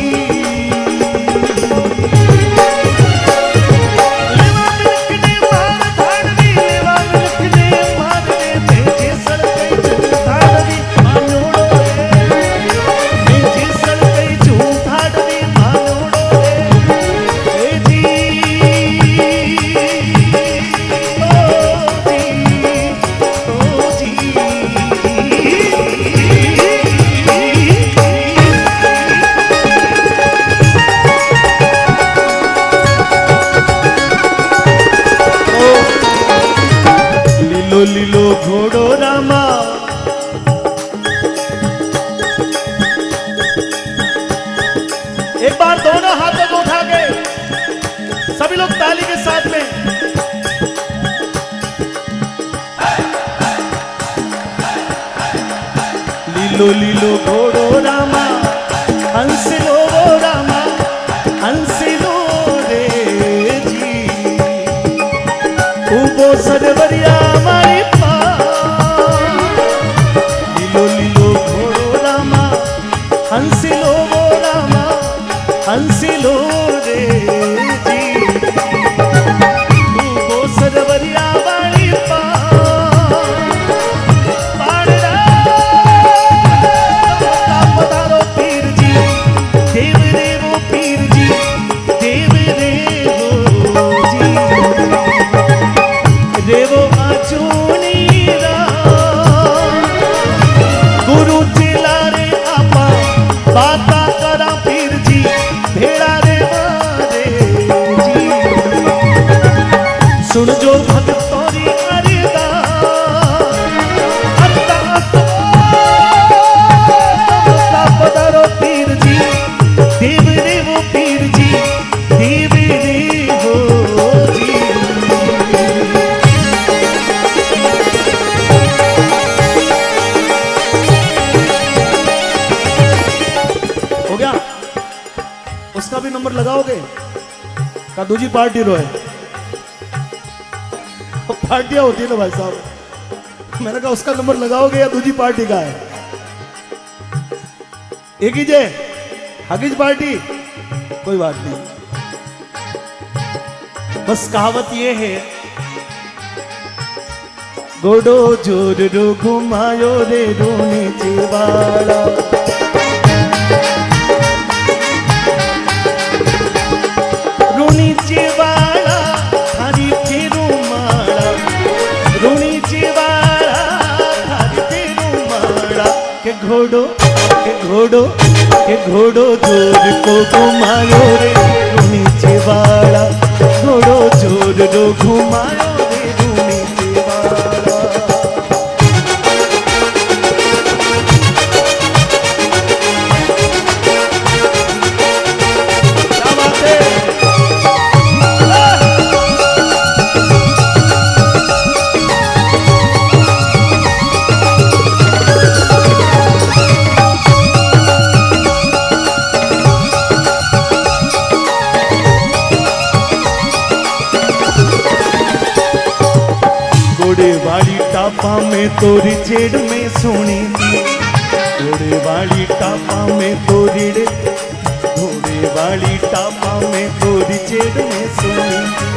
[SPEAKER 1] लेवा मिल्क ने मार धाड़ दी, लेवा मिल्क ने मार दे तेजे सड़के चल धाड़ दी मानोड़ो रे, तेजे सड़के चू धाड़ दी मानोड़ो रे। ए जी ओ जी लीलो लीलो घोड़ो रामा, एक बार दोनों हाथों को उठा के सभी लोग ताली के साथ में लीलो लीलो घोड़ो रामा, हंस लो रामा, हंस लो रे जी। उबो सरवरिया मारी पा, लीलो लीलो घोड़ो रामा, हंस लो रामा, हंस लो रे जी। उबो सरवरिया मारी पा, पाड़रा पधारो पीर जी, देव रे वो पीर जी, देव रे वो जी, रे वो सुन जो भक्तोरी अरदास पधारो पीर जी देव रे वो पीर जी देव रे वो जी। हो गया, उसका भी नंबर लगाओगे का दूसरी पार्टी रो है, पार्टियां होती है ना भाई साहब। मैंने कहा उसका नंबर लगाओगे या दूसरी पार्टी का है? एक ही जे हकीज पार्टी, कोई बात नहीं। बस कहावत ये है, गोडो जोर रो घुमायो रे रोने चिवाड़ा, रोनी चिवाड़ा थारी फेरू माड़ा, रोनी चिवाड़ा थारी फेरू माड़ा, के घोड़ो के घोड़ो के घोड़ो जोर को घुमायो रे नीचे वाला, घोड़ो जोर रो घुमायो रे नीचे वाला। क्या बात है? वाली टापा में तोरी चेड़ में सोनी थी, घोड़े वाली टापा में तोरी घोड़े वाली टापा में तोरी चेड़ में सोनी थी,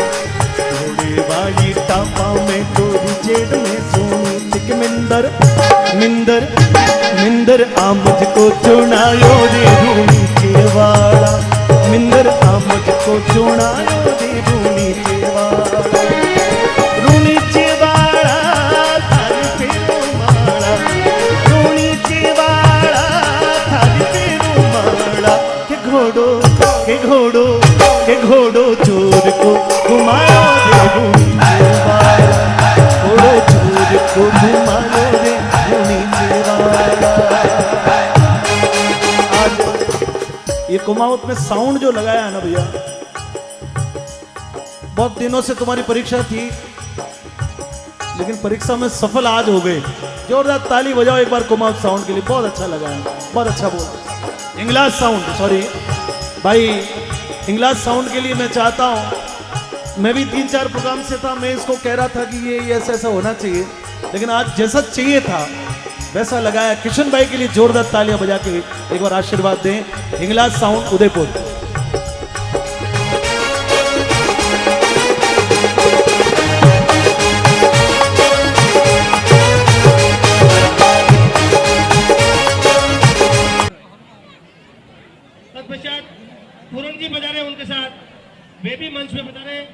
[SPEAKER 1] घोड़े वाली टापा में तोरी चेड़ में सोनी थी। मिंदर मिंदर मिंदर आ मुझको चुनायो रे रूनी चेवाड़ा, मिंदर आ मुझको चुनायो रे रूनी चेवाड़ा, रूनी चेवाड़ा के घोड़ो के घोड़ो चोर को घुमायो रे रूनी चेवाड़ा, घोड़ो चोर को घुमायो रे रूनी चेवाड़ा। आज ये कुमाऊत में साउंड जो लगाया है ना भैया, बहुत दिनों से तुम्हारी परीक्षा थी लेकिन परीक्षा में सफल आज हो गए। जोरदार ताली बजाओ एक बार कुमाऊत साउंड के लिए, बहुत अच्छा लगा है, बहुत अच्छा बोल। इंग्लिश साउंड, सॉरी भाई, इंग्लिश साउंड के लिए मैं चाहता हूं, मैं भी 3-4 प्रोग्राम से था, मैं इसको कह रहा था कि ये ऐसा ऐसा होना चाहिए, लेकिन आज जैसा चाहिए था वैसा लगाया। किशन भाई के लिए जोरदार तालियां बजा के एक बार आशीर्वाद दें। English sound Udaipur.
[SPEAKER 2] पूरन जी बजा रहे हैं, उनके साथ वे भी मंच पे बजा रहे हैं।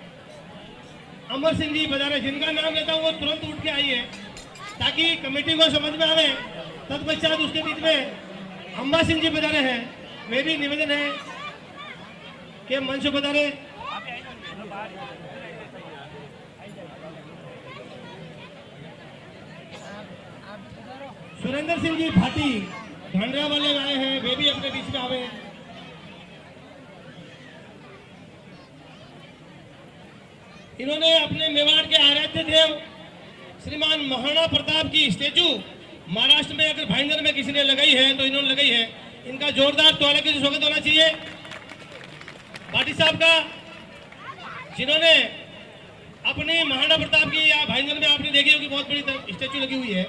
[SPEAKER 2] अमर सिंह जी बजा रहे हैं, जिनका नाम लेता हूँ वो तुरंत उठ के आइए ताकि कमेटी को समझ में आवे। तत्पश्चात उसके बीच में अम्बा सिंह जी बजा रहे हैं, वे भी निवेदन है कि मंच पे बजा रहे। सुरेंद्र सिंह जी भाटी ढांडरा वाले आए हैं, वे भी अपने बीच में आवे। इन्होंने अपने मेवाड़ के आराध्य देव श्रीमान महाराणा प्रताप की स्टेचू महाराष्ट्र में अगर भाईंदर में किसी ने लगाई है तो इन्होंने लगाई है। इनका जोरदार तालियों के स्वागत होना चाहिए। भाटी साहब का, जिन्होंने अपनी महाराणा प्रताप की या भाईंदर में आपने देखी होगी बहुत बड़ी स्टेचू लगी हुई है,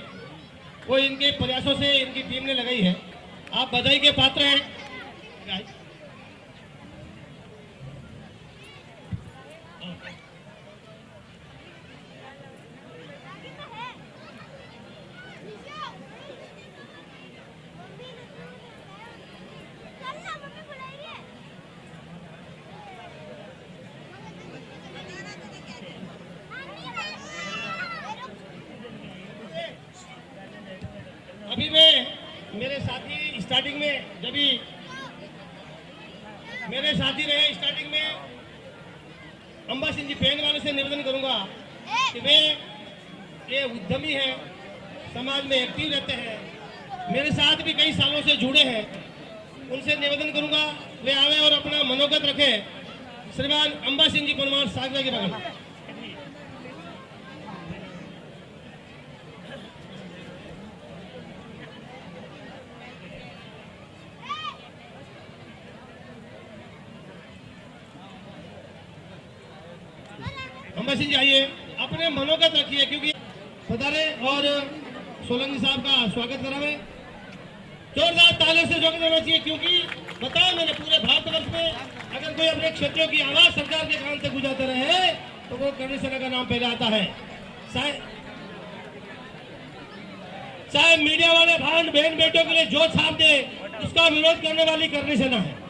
[SPEAKER 2] वो इनके प्रयासों से इनकी टीम ने लगाई है। आप बधाई के पात्र हैं। अभी मैं मेरे साथी स्टार्टिंग में जब भी अंबा सिंह जी पेन वाले से निवेदन करूंगा कि वे ये उद्यमी हैं, समाज में एक्टिव रहते हैं, मेरे साथ भी कई सालों से जुड़े हैं, उनसे निवेदन करूंगा वे आवे और अपना मनोगत रखें। श्रीमान अंबा सिंह जी परमार सागरा के बगल। अंबा सिंह जी आइए, अपने मनोगत रखिए क्योंकि पधारे और सोलंकी साहब का स्वागत करावे। जोरदार तालियों से स्वागत करना चाहिए क्योंकि बताया मैंने पूरे भारतवर्ष में अगर कोई अपने क्षेत्रों की आवाज सरकार के कान तक गुजारते रहे तो वो करणी सेना का नाम पहले आता है। चाहे मीडिया वाले भान बहन बेटों के लिए जो छाप दे उसका विरोध करने वाली करणी सेना है।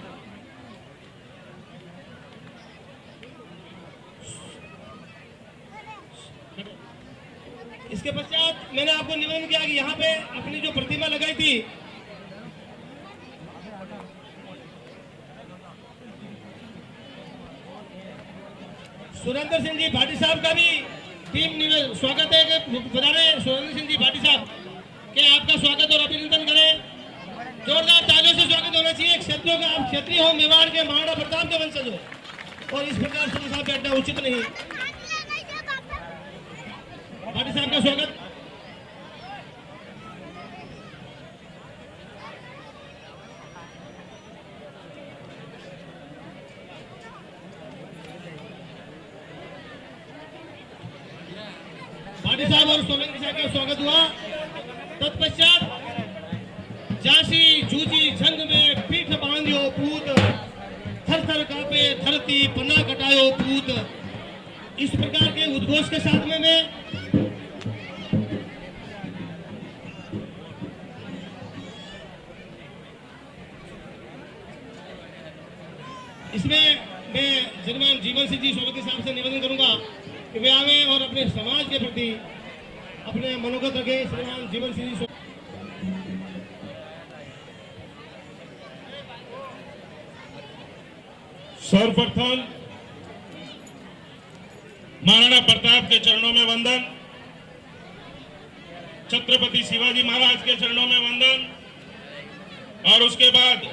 [SPEAKER 2] इसके पश्चात मैंने आपको निवेदन किया कि यहाँ पे अपनी जो प्रतिमा लगाई थी सुरेंद्र सिंह जी भाटी साहब का भी टीम स्वागत है कि बधाई सुरेंद्र सिंह जी भाटी साहब के आपका स्वागत और अभिनंदन करें। जोरदार तालियों से स्वागत होना चाहिए। क्षेत्रों का आप क्षेत्रीय हो, मेवाड़ के महाराणा प्रताप के वंशज हो और इस प्रकार से साहब बैठना उचित नहीं। भाटी साहब का स्वागत। भाटी साहब और सोलंकी साहब का स्वागत हुआ। तत्पश्चात जासी जूझी जंग में पीठ बांधियो पूत, थर थर कांपे धरती पन्ना कटायो पूत। इस प्रकार के उद्घोष के साथ में मैं श्रीमान जीवन सिंह जी सोलंकी साहब से निवेदन करूंगा कि वे आवे और अपने समाज के प्रति अपने मनोगत रखे। श्रीमान जीवन सिंह जी
[SPEAKER 6] सर्वप्रथम महाराणा प्रताप के चरणों में वंदन, छत्रपति शिवाजी महाराज के चरणों में वंदन, और उसके बाद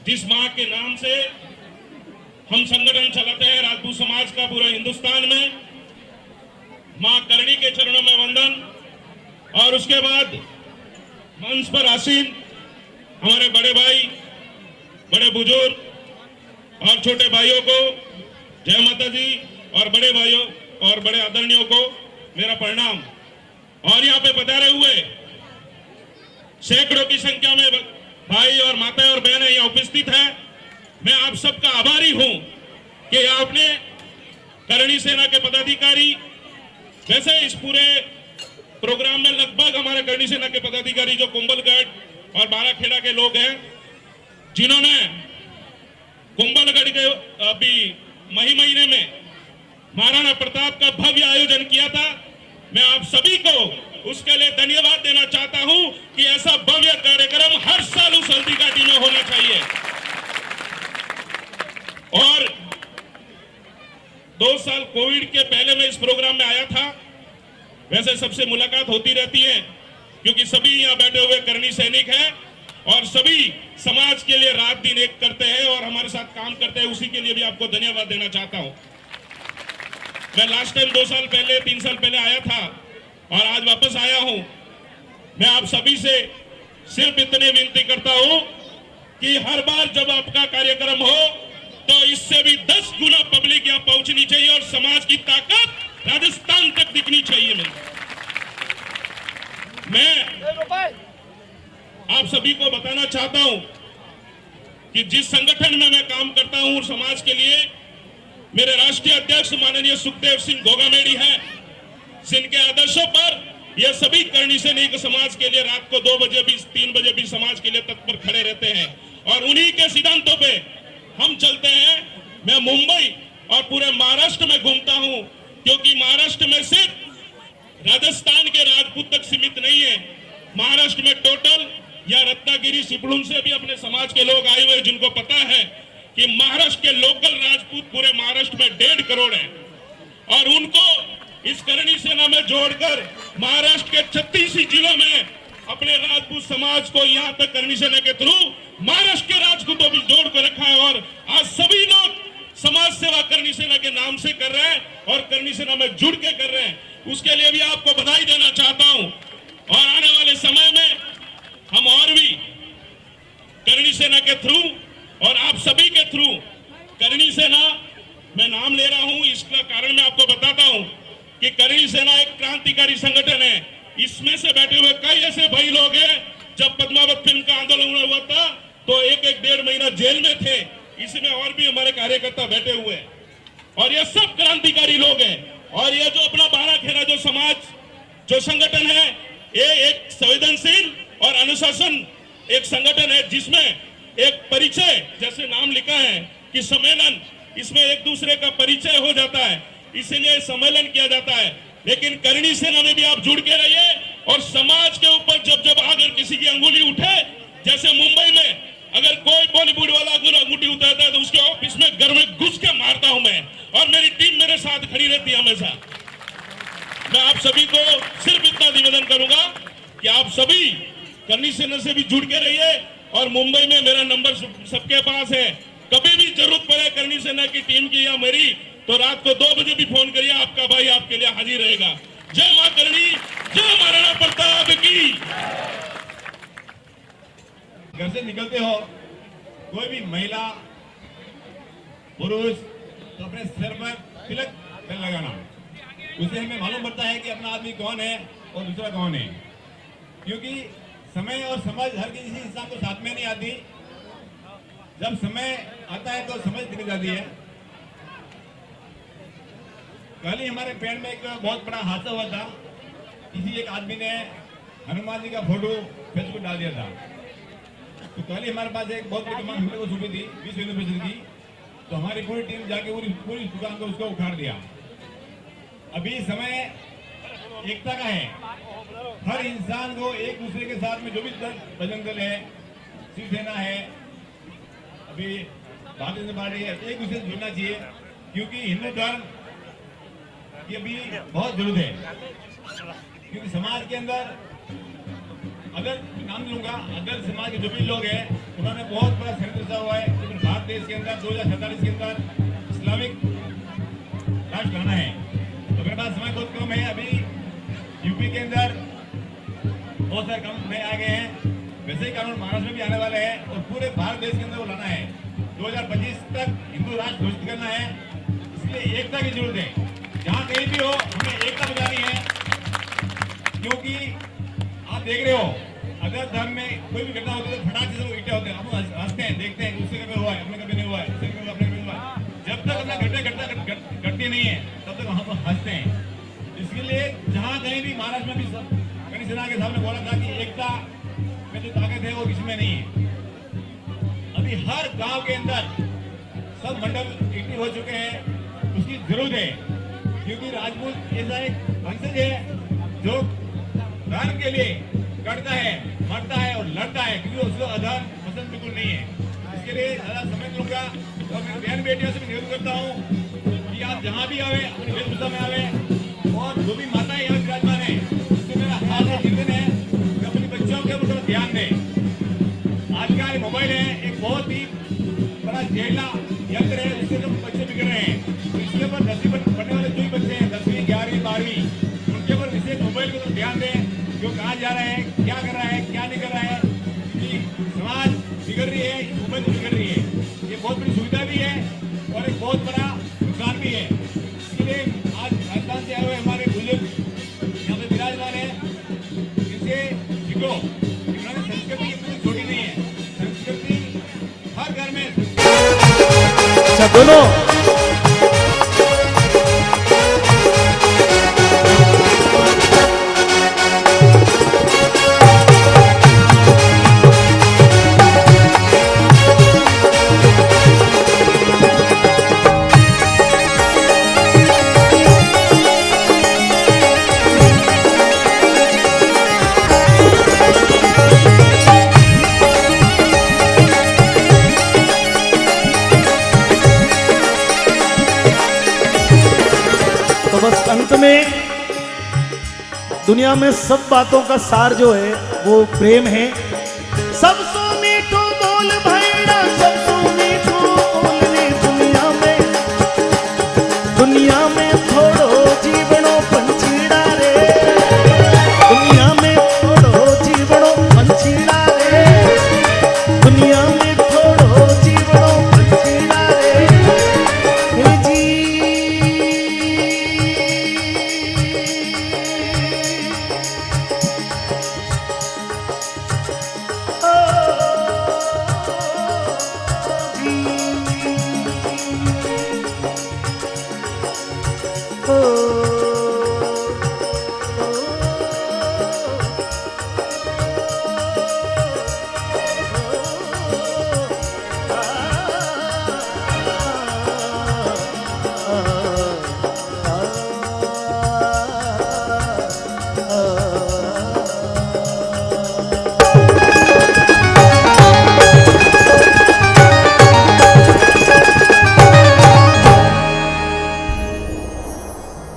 [SPEAKER 6] जिस मां के नाम से हम संगठन चलाते हैं राजपूत समाज का पूरे हिंदुस्तान में, मां करणी के चरणों में वंदन, और उसके बाद मंच पर आसीन हमारे बड़े भाई, बड़े बुजुर्ग और छोटे भाइयों को जय माता दी, और बड़े भाइयों और बड़े आदरणीयों को मेरा प्रणाम। और यहाँ पे पधारे हुए सैकड़ों की संख्या में भाई और माताएं और बहनें यहाँ उपस्थित हैं, मैं आप सबका आभारी हूं कि आपने करणी सेना के पदाधिकारी, वैसे इस पूरे प्रोग्राम में लगभग हमारे करणी सेना के पदाधिकारी जो कुंभलगढ़ और बाराखेड़ा के लोग हैं, जिन्होंने कुंभलगढ़ के अभी मई महीने में महाराणा प्रताप का भव्य आयोजन किया था, मैं आप सभी को उसके लिए धन्यवाद देना चाहता हूं कि ऐसा भव्य कार्यक्रम हर साल उस हल्दी घाटी में होना चाहिए। और 2 साल कोविड के पहले मैं इस प्रोग्राम में आया था। वैसे सबसे मुलाकात होती रहती है क्योंकि सभी यहाँ बैठे हुए करणी सैनिक हैं और सभी समाज के लिए रात दिन एक करते हैं और हमारे साथ काम करते हैं, उसी के लिए भी आपको धन्यवाद देना चाहता हूं। मैं लास्ट टाइम 2 साल पहले 3 साल पहले आया था और आज वापस आया हूं। मैं आप सभी से सिर्फ इतनी विनती करता हूं कि हर बार जब आपका कार्यक्रम हो तो इससे भी 10 गुना पब्लिक यहाँ पहुंचनी चाहिए और समाज की ताकत राजस्थान तक दिखनी चाहिए। मैं आप सभी को बताना चाहता हूं कि जिस संगठन में मैं काम करता हूं समाज के लिए, मेरे राष्ट्रीय अध्यक्ष माननीय सुखदेव सिंह गोगामेड़ी हैं, जिनके आदर्शों पर यह सभी करणी सैनिक समाज के लिए रात को 2 बजे भी 3 बजे भी समाज के लिए तत्पर खड़े रहते हैं और उन्हीं के सिद्धांतों पे हम चलते हैं। मैं मुंबई और पूरे महाराष्ट्र में घूमता हूं क्योंकि महाराष्ट्र में सिर्फ राजस्थान के राजपूत तक सीमित नहीं है, महाराष्ट्र में टोटल या रत्नागिरी सिपड़ून से भी अपने समाज के लोग आए हुए, जिनको पता है कि महाराष्ट्र के लोकल राजपूत पूरे महाराष्ट्र में 1.5 करोड़ हैं और उनको इस करणी सेना में जोड़कर महाराष्ट्र के 36 जिलों में अपने राजपूत समाज को यहाँ तक करणी सेना के थ्रू महाराष्ट्र के राजपूतों भी जोड़ कर रखा है और आज सभी लोग समाज सेवा करणी सेना के नाम से कर रहे हैं और करणी सेना में जुड़ के कर रहे हैं। उसके लिए भी आपको बधाई देना चाहता हूं और आने वाले समय में हम और भी करणी सेना के थ्रू और आप सभी के थ्रू करणी सेना मैं नाम ले रहा हूं, इसका कारण मैं आपको बताता हूं कि करणी सेना एक क्रांतिकारी संगठन है। इसमें से बैठे हुए कई ऐसे भाई लोग हैं, जब पद्मावत फिल्म का आंदोलन हुआ था तो एक 1.5 महीना जेल में थे। इसमें और भी हमारे कार्यकर्ता बैठे हुए हैं और ये सब क्रांतिकारी लोग हैं। और ये जो अपना बाराखेड़ा जो समाज जो संगठन है, ये एक संवेदनशील और अनुशासन एक संगठन है जिसमें एक परिचय जैसे नाम लिखा है कि सम्मेलन, इसमें एक दूसरे का परिचय हो जाता है, इसीलिए सम्मेलन किया जाता है। लेकिन करणी सेना में भी आप जुड़ के रहिए और समाज के ऊपर जब जब अगर किसी की अंगुली उठे, जैसे मुंबई में अगर कोई बॉलीवुड वाला अंगूठी उतारता है तो उसके ऑफिस में घर में घुस के मारता हूं मैं और मेरी टीम मेरे साथ खड़ी रहती है हमेशा। मैं आप सभी को सिर्फ इतना निवेदन करूंगा कि आप सभी करणी सेना से भी जुड़ के रहिए और मुंबई में मेरा नंबर सबके पास है, कभी भी जरूरत पड़े करणी सेना की टीम की या मेरी तो रात को 2 बजे भी फोन करिए, आपका भाई आपके लिए हाजिर रहेगा। जय मां करणी, जय महाराणा प्रताप की।
[SPEAKER 7] घर से निकलते हो कोई भी महिला पुरुष तो अपने सिर पर तिलक लगाना, उससे हमें मालूम पड़ता है कि अपना आदमी कौन है और दूसरा कौन है। क्योंकि समय और समझ हर किसी इंसान को साथ में नहीं आती, जब समय आता है तो समझ निकल जाती है। कल ही हमारे पेड़ में एक बहुत बड़ा हादसा हुआ था, किसी एक आदमी ने हनुमान जी का फोटो फेसबुक डाल दिया था। तो कल ही हमारे पास एक बहुत बड़ी दुकान हमने को छुपी थी 20 यूनिवर्सिटी की, तो हमारी पूरी टीम जाके पूरी दुकान को उसको उखाड़ दिया। अभी समय एकता का है, हर इंसान को एक दूसरे के साथ में जो भी बजरंग दल है, शिवसेना है, अभी भारतीय जनता पार्टी है, एक दूसरे से जुड़ना चाहिए। क्योंकि हिंदू धर्म की अभी बहुत जरूरत है। क्योंकि समाज के अंदर अगर नाम लूंगा, अगर समाज के जो भी लोग हैं उन्होंने बहुत बड़ा षड्यंत्र रचा हुआ है। लेकिन भारत देश के अंदर 2047 के अंदर इस्लामिक राष्ट्र लाना है। तो मेरे पास समय बहुत कम है। अभी यूपी के अंदर बहुत सारे कानून नए आ गए हैं, वैसे ही कानून महाराष्ट्र में भी आने वाले हैं और पूरे भारत देश के अंदर वो लाना है। 2025 तक हिंदू राष्ट्र घोषित करना है, इसलिए एकता की जरूरत है। जहाँ कहीं भी हो हमें एकता बजानी है। क्योंकि आप देख रहे हो अगर धर्म में कोई भी घटना होती है तो फटाक से इकट्ठे होते हैं, हम हंसते हैं, देखते हैं उससे कभी हुआ है, अपने कभी नहीं हुआ है, उससे कभी अपने कभी हुआ है। जब तक अपना घटती नहीं है तब तक हम हंसते हैं। इसलिए जहाँ कहीं भी महाराष्ट्र में भी करणी सेना के सामने बोला था कि एकता में जो ताकत है वो किसी में नहीं है। अभी हर गांव के अंदर सब मंडल एक्टिव हो चुके हैं, उसकी जरूरत है। क्योंकि राजपूत ऐसा एक वंशज है जो धर्म के लिए करता है, मरता है और लड़ता है, क्योंकि उसको अधर्म पसंद बिल्कुल नहीं है। इसके लिए ज़्यादा समय लूंगा तो मैं बहन बेटियों से भी निवेदन करता हूँ कि आप जहाँ भी आवे अपनी वेशभूषा में आवे और जो भी माताएं यहाँ विराजमान है उससे मेरा हाथ है निवेदन है कि अपनी बच्चों के ऊपर ध्यान दें। आजकल मोबाइल है एक बहुत ही बड़ा जहरीला यंत्र है, जिससे जो बच्चे बिगड़ रहे हैं। तो इसके ऊपर 10वीं पढ़ने वाले जो भी बच्चे हैं 10वीं 11वीं 12वीं उनके ऊपर विशेष मोबाइल को ध्यान दें, जो कहाँ जा रहा है, क्या कर रहा है, क्या नहीं कर रहा है। क्योंकि समाज बिगड़ रही है, मोबाइल बिगड़ रही है। ये बहुत बड़ी सुविधा भी है और एक बहुत बड़ा नुकसान भी है। इसलिए आज राजस्थान से आए हुए हमारे बुजुर्ग यहाँ पे विराजमान है, इनसे सीखो। इन्होंने संस्कृति इतनी छोटी नहीं है, संस्कृति हर घर में।
[SPEAKER 1] अच्छा बोलो। तो बस अंत में दुनिया में सब बातों का सार जो है वो प्रेम है। सबसो मीठो बोल भाईड़ा, सबसो मीठो बोल रे दुनिया में थोड़ो जीवनो पंछीड़ा रे, दुनिया में थोड़ो जीवनो पंछीड़ा रे, दुनिया में थोड़ो जीवनो पंछीड़ा रे जी।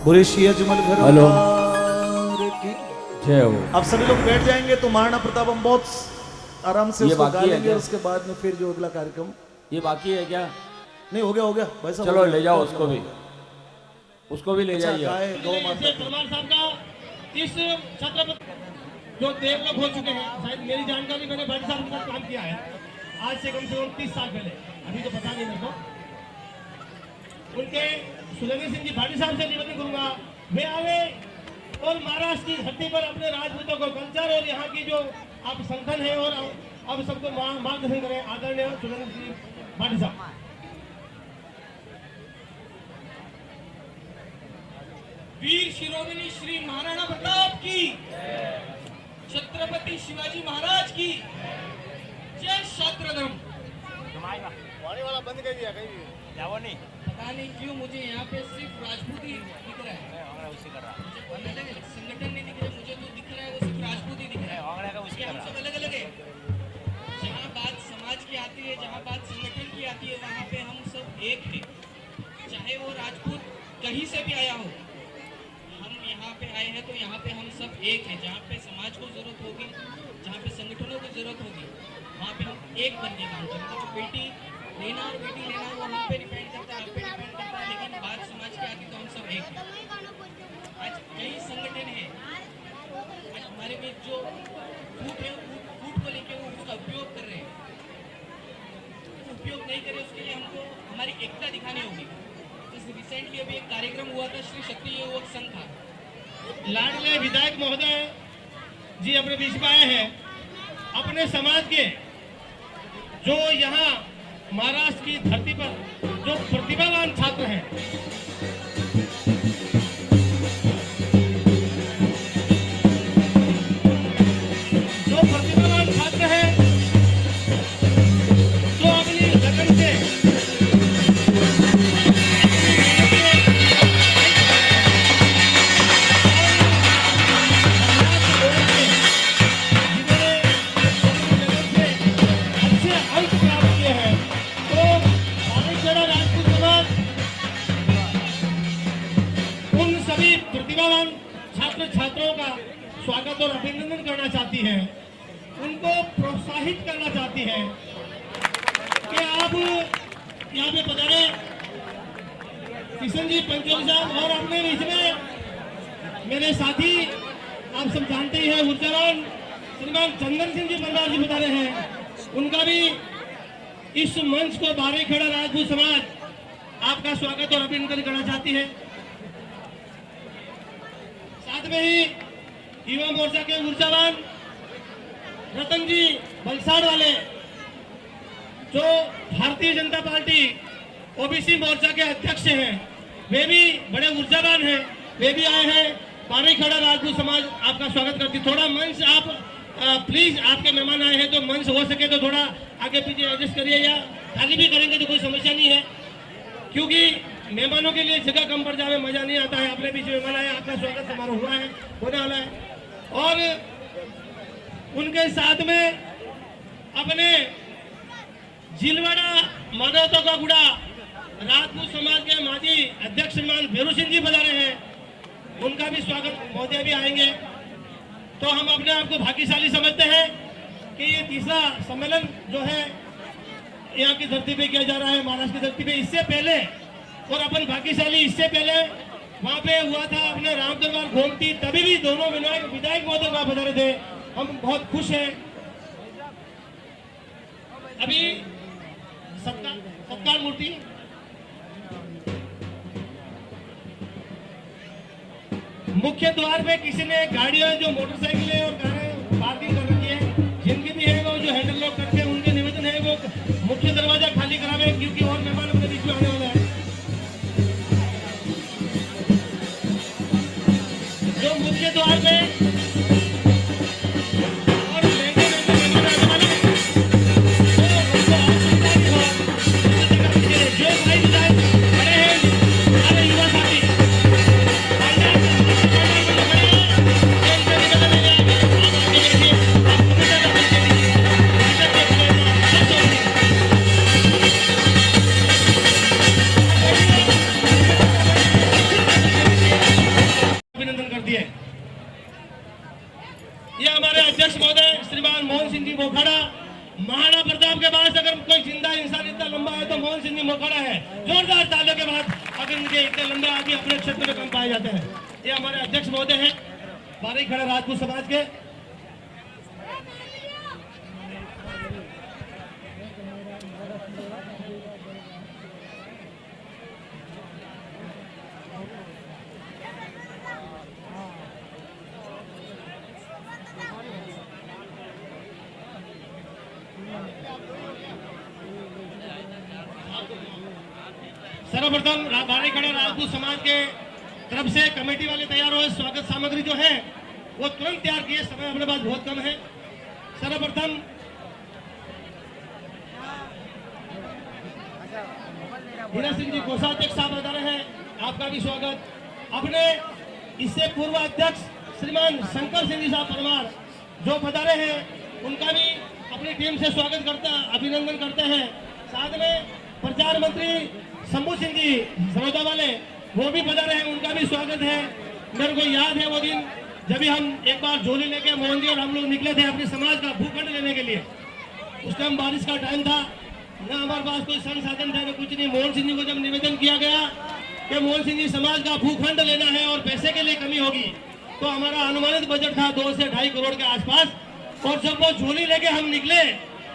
[SPEAKER 1] बुरेशी अजमल घर
[SPEAKER 8] हेलो।
[SPEAKER 1] की
[SPEAKER 8] जय हो।
[SPEAKER 1] अब सभी लोग बैठ जाएंगे तो महाराणा प्रताप हम बहुत आराम से
[SPEAKER 8] ये
[SPEAKER 1] उसको
[SPEAKER 8] बाकी
[SPEAKER 1] गा
[SPEAKER 8] है
[SPEAKER 1] लेंगे,
[SPEAKER 8] क्या?
[SPEAKER 1] उसके बाद में फिर जो अगला कार्यक्रम।
[SPEAKER 8] ये बाकी है क्या?
[SPEAKER 1] नहीं हो गया भाई साहब,
[SPEAKER 8] चलो
[SPEAKER 1] हो गया।
[SPEAKER 8] ले जाओ उसको भी, उसको भी ले
[SPEAKER 1] अच्छा,
[SPEAKER 8] जाइए।
[SPEAKER 1] गाय गौ माता
[SPEAKER 2] जैसे परमार साहब का इस छत्रपति जो देवलोक हो चुके हैं, शायद मेरी जानकारी मैंने भाटी साहब के साथ काम किया है आज से कम 30 साल पहले, अभी तो पता नहीं मेरे को। उनके सुरेंद्र सिंह जी भाटी साहब से निवेदन करूंगा वे आवे और महाराष्ट्र की धरती पर अपने राजपूतों को कल्चर और यहाँ की जो आप संगठन है और अब सबको मार्गदर्शन करें। आदरणीय सुरेंद्र सिंह भाटी साहब।
[SPEAKER 9] वीर शिरोमणि श्री महाराणा प्रताप की, छत्रपति शिवाजी महाराज की जय। छात्र धर्म वाला बंद कर दिया कहीं पता नहीं क्यों मुझे यहाँ पे सिर्फ राजपूत ही दिख रहा है, संगठन नहीं दिख रहा मुझे, तो दिख रहा है वो सिर्फ राजपूत ही दिख रहा है। हम सब अलग अलग है। जहाँ बात समाज की आती है, जहाँ बात संगठन की आती है, वहाँ पे हम सब एक है। चाहे वो राजपूत कहीं से भी आया हो, हम यहाँ पे आए हैं तो यहाँ पे हम सब एक है। जहाँ पे समाज को जरूरत होगी, जहाँ पे संगठनों की जरूरत होगी, वहाँ पे हम एक बन के काम करेंगे। जो बेटी लेना और बेटी लेना वो हम पे डिपेंड करता है, आप पे डिपेंड करता है, लेकिन बात समाज की आती तो हम सब एक है। आज कई संगठन है, आज हमारे बीच जो फूट है, फूट को लेके वो उसका उपयोग कर रहे हैं। उपयोग नहीं करे उसके लिए हमको हमारी एकता दिखानी होगी। रिसेंटली अभी एक कार्यक्रम हुआ था, श्री शक्ति युवक संघ का।
[SPEAKER 2] लाडले विधायक महोदय जी अपने बीच में आए हैं। अपने समाज के जो यहाँ महाराष्ट्र की धरती पर जो प्रतिभावान छात्र हैं, जो प्रतिभावान छात्र हैं, जो अपनी लगन से छात्रों का स्वागत और अभिनंदन करना चाहती है, उनको प्रोत्साहित करना चाहती है कि आप यहाँ पे पधारे। किशन जी पंचोली साहब और अपने बीच में मेरे साथी आप सब जानते ही हैं ऊर्जावान श्रीमान चंदन सिंह जी बंदार जी पधारे हैं। उनका भी इस मंच को बाहर खड़ा राजपूत समाज आपका स्वागत और अभिनंदन करना चाहती है। साथ में ही युवा मोर्चा के ऊर्जावान रतन जी बलसाड़ वाले, जो भारतीय जनता पार्टी ओबीसी मोर्चा के अध्यक्ष हैं, वे भी बड़े ऊर्जावान हैं, वे भी आए हैं। पानी खड़ा राजपूत समाज आपका स्वागत करती। थोड़ा मंच आप प्लीज, आपके मेहमान आए हैं तो मंच हो सके तो थोड़ा आगे पीछे एडजस्ट करिए, या खाली भी करेंगे तो कोई समस्या नहीं है, क्योंकि मेहमानों के लिए जगह कम पड़ जाए, मजा नहीं आता है। अपने बीच मेहमान आए, आपका स्वागत समारोह हुआ है, होने वाला है। और उनके साथ में अपने जिलवाड़ा माधवतो का गुड़ा राजपूत समाज के माजी अध्यक्ष श्रीमान भेरू सिंह जी बजा रहे हैं। भी स्वागत, महोदय भी आएंगे। तो हम अपने आप को भाग्यशाली समझते हैं कि ये तीसरा सम्मेलन जो है यहाँ की धरती पे किया जा रहा है, महाराष्ट्र की धरती पे। इससे पहले और अपन भाग्यशाली, इससे पहले वहाँ पे हुआ था अपने राम दरबार गोमती, तभी भी दोनों विधायक महोदय वहाँ पधारे थे। हम बहुत खुश हैं। अभी सत्कार मूर्ति मुख्य द्वार पे किसी ने गाड़ियां जो मोटरसाइकिलें और कारें पार्किंग कर रखी है, जिनकी भी है वो जो हैंडल लॉक करके, उनके निवेदन है वो मुख्य दरवाजा खाली करावे, क्योंकि और मेहमान अपने बीच में आने वाला है। जो मुख्य द्वार पे और महंगे मेहमान आने वाले हैं, जो भाई विधायक खड़े हैं, हमारे युवा साथी अभिनंदन कर दिए। ये हमारे अध्यक्ष महोदय श्रीमान मोहन सिंह जी मोखाड़ा। महाराणा प्रताप के बाद अगर कोई जिंदा इंसान इतना लंबा है तो मोहन सिंह जी मोखाड़ा है। जोरदार तालियों के बाद अगर इनके इतने लंबे आदमी अपने क्षेत्र में कम पाए जाते हैं। ये हमारे अध्यक्ष महोदय हैं बारीखड़ा राजपूत समाज के। सर्वप्रथम बारीखड़ा राजपूत समाज के तरफ से कमेटी वाले तैयार हुए। स्वागत सामग्री जो है वो तुरंत तैयार किए, समय अपने पास बहुत कम है। सर्वप्रथम हीरा सिंह जी कोषाध्यक्ष साहब बता रहे हैं, आपका भी स्वागत। अपने इससे पूर्व अध्यक्ष श्रीमान शंकर सिंह जी साहब परमार जो पधारे हैं, उनका भी अपनी टीम से स्वागत करता, अभिनंदन करते हैं। साथ में प्रचार मंत्री शंभू सिंह जी सरोदा वाले वो भी पधारे हैं, उनका भी स्वागत है। मेरे को याद है वो दिन जब हम एक बार झोली लेके मोहन जी और हम लोग निकले थे अपने समाज का भूखंड लेने के लिए। उस टाइम बारिश का टाइम था, न हमारे पास कोई संसाधन था, न कुछ नहीं। मोहन सिंह जी को जब निवेदन किया गया कि मोहन सिंह जी समाज का भूखंड लेना है और पैसे के लिए कमी होगी, तो हमारा अनुमानित बजट था 2 से 2.5 करोड़ के आसपास। और जब वो झोली लेके हम निकले,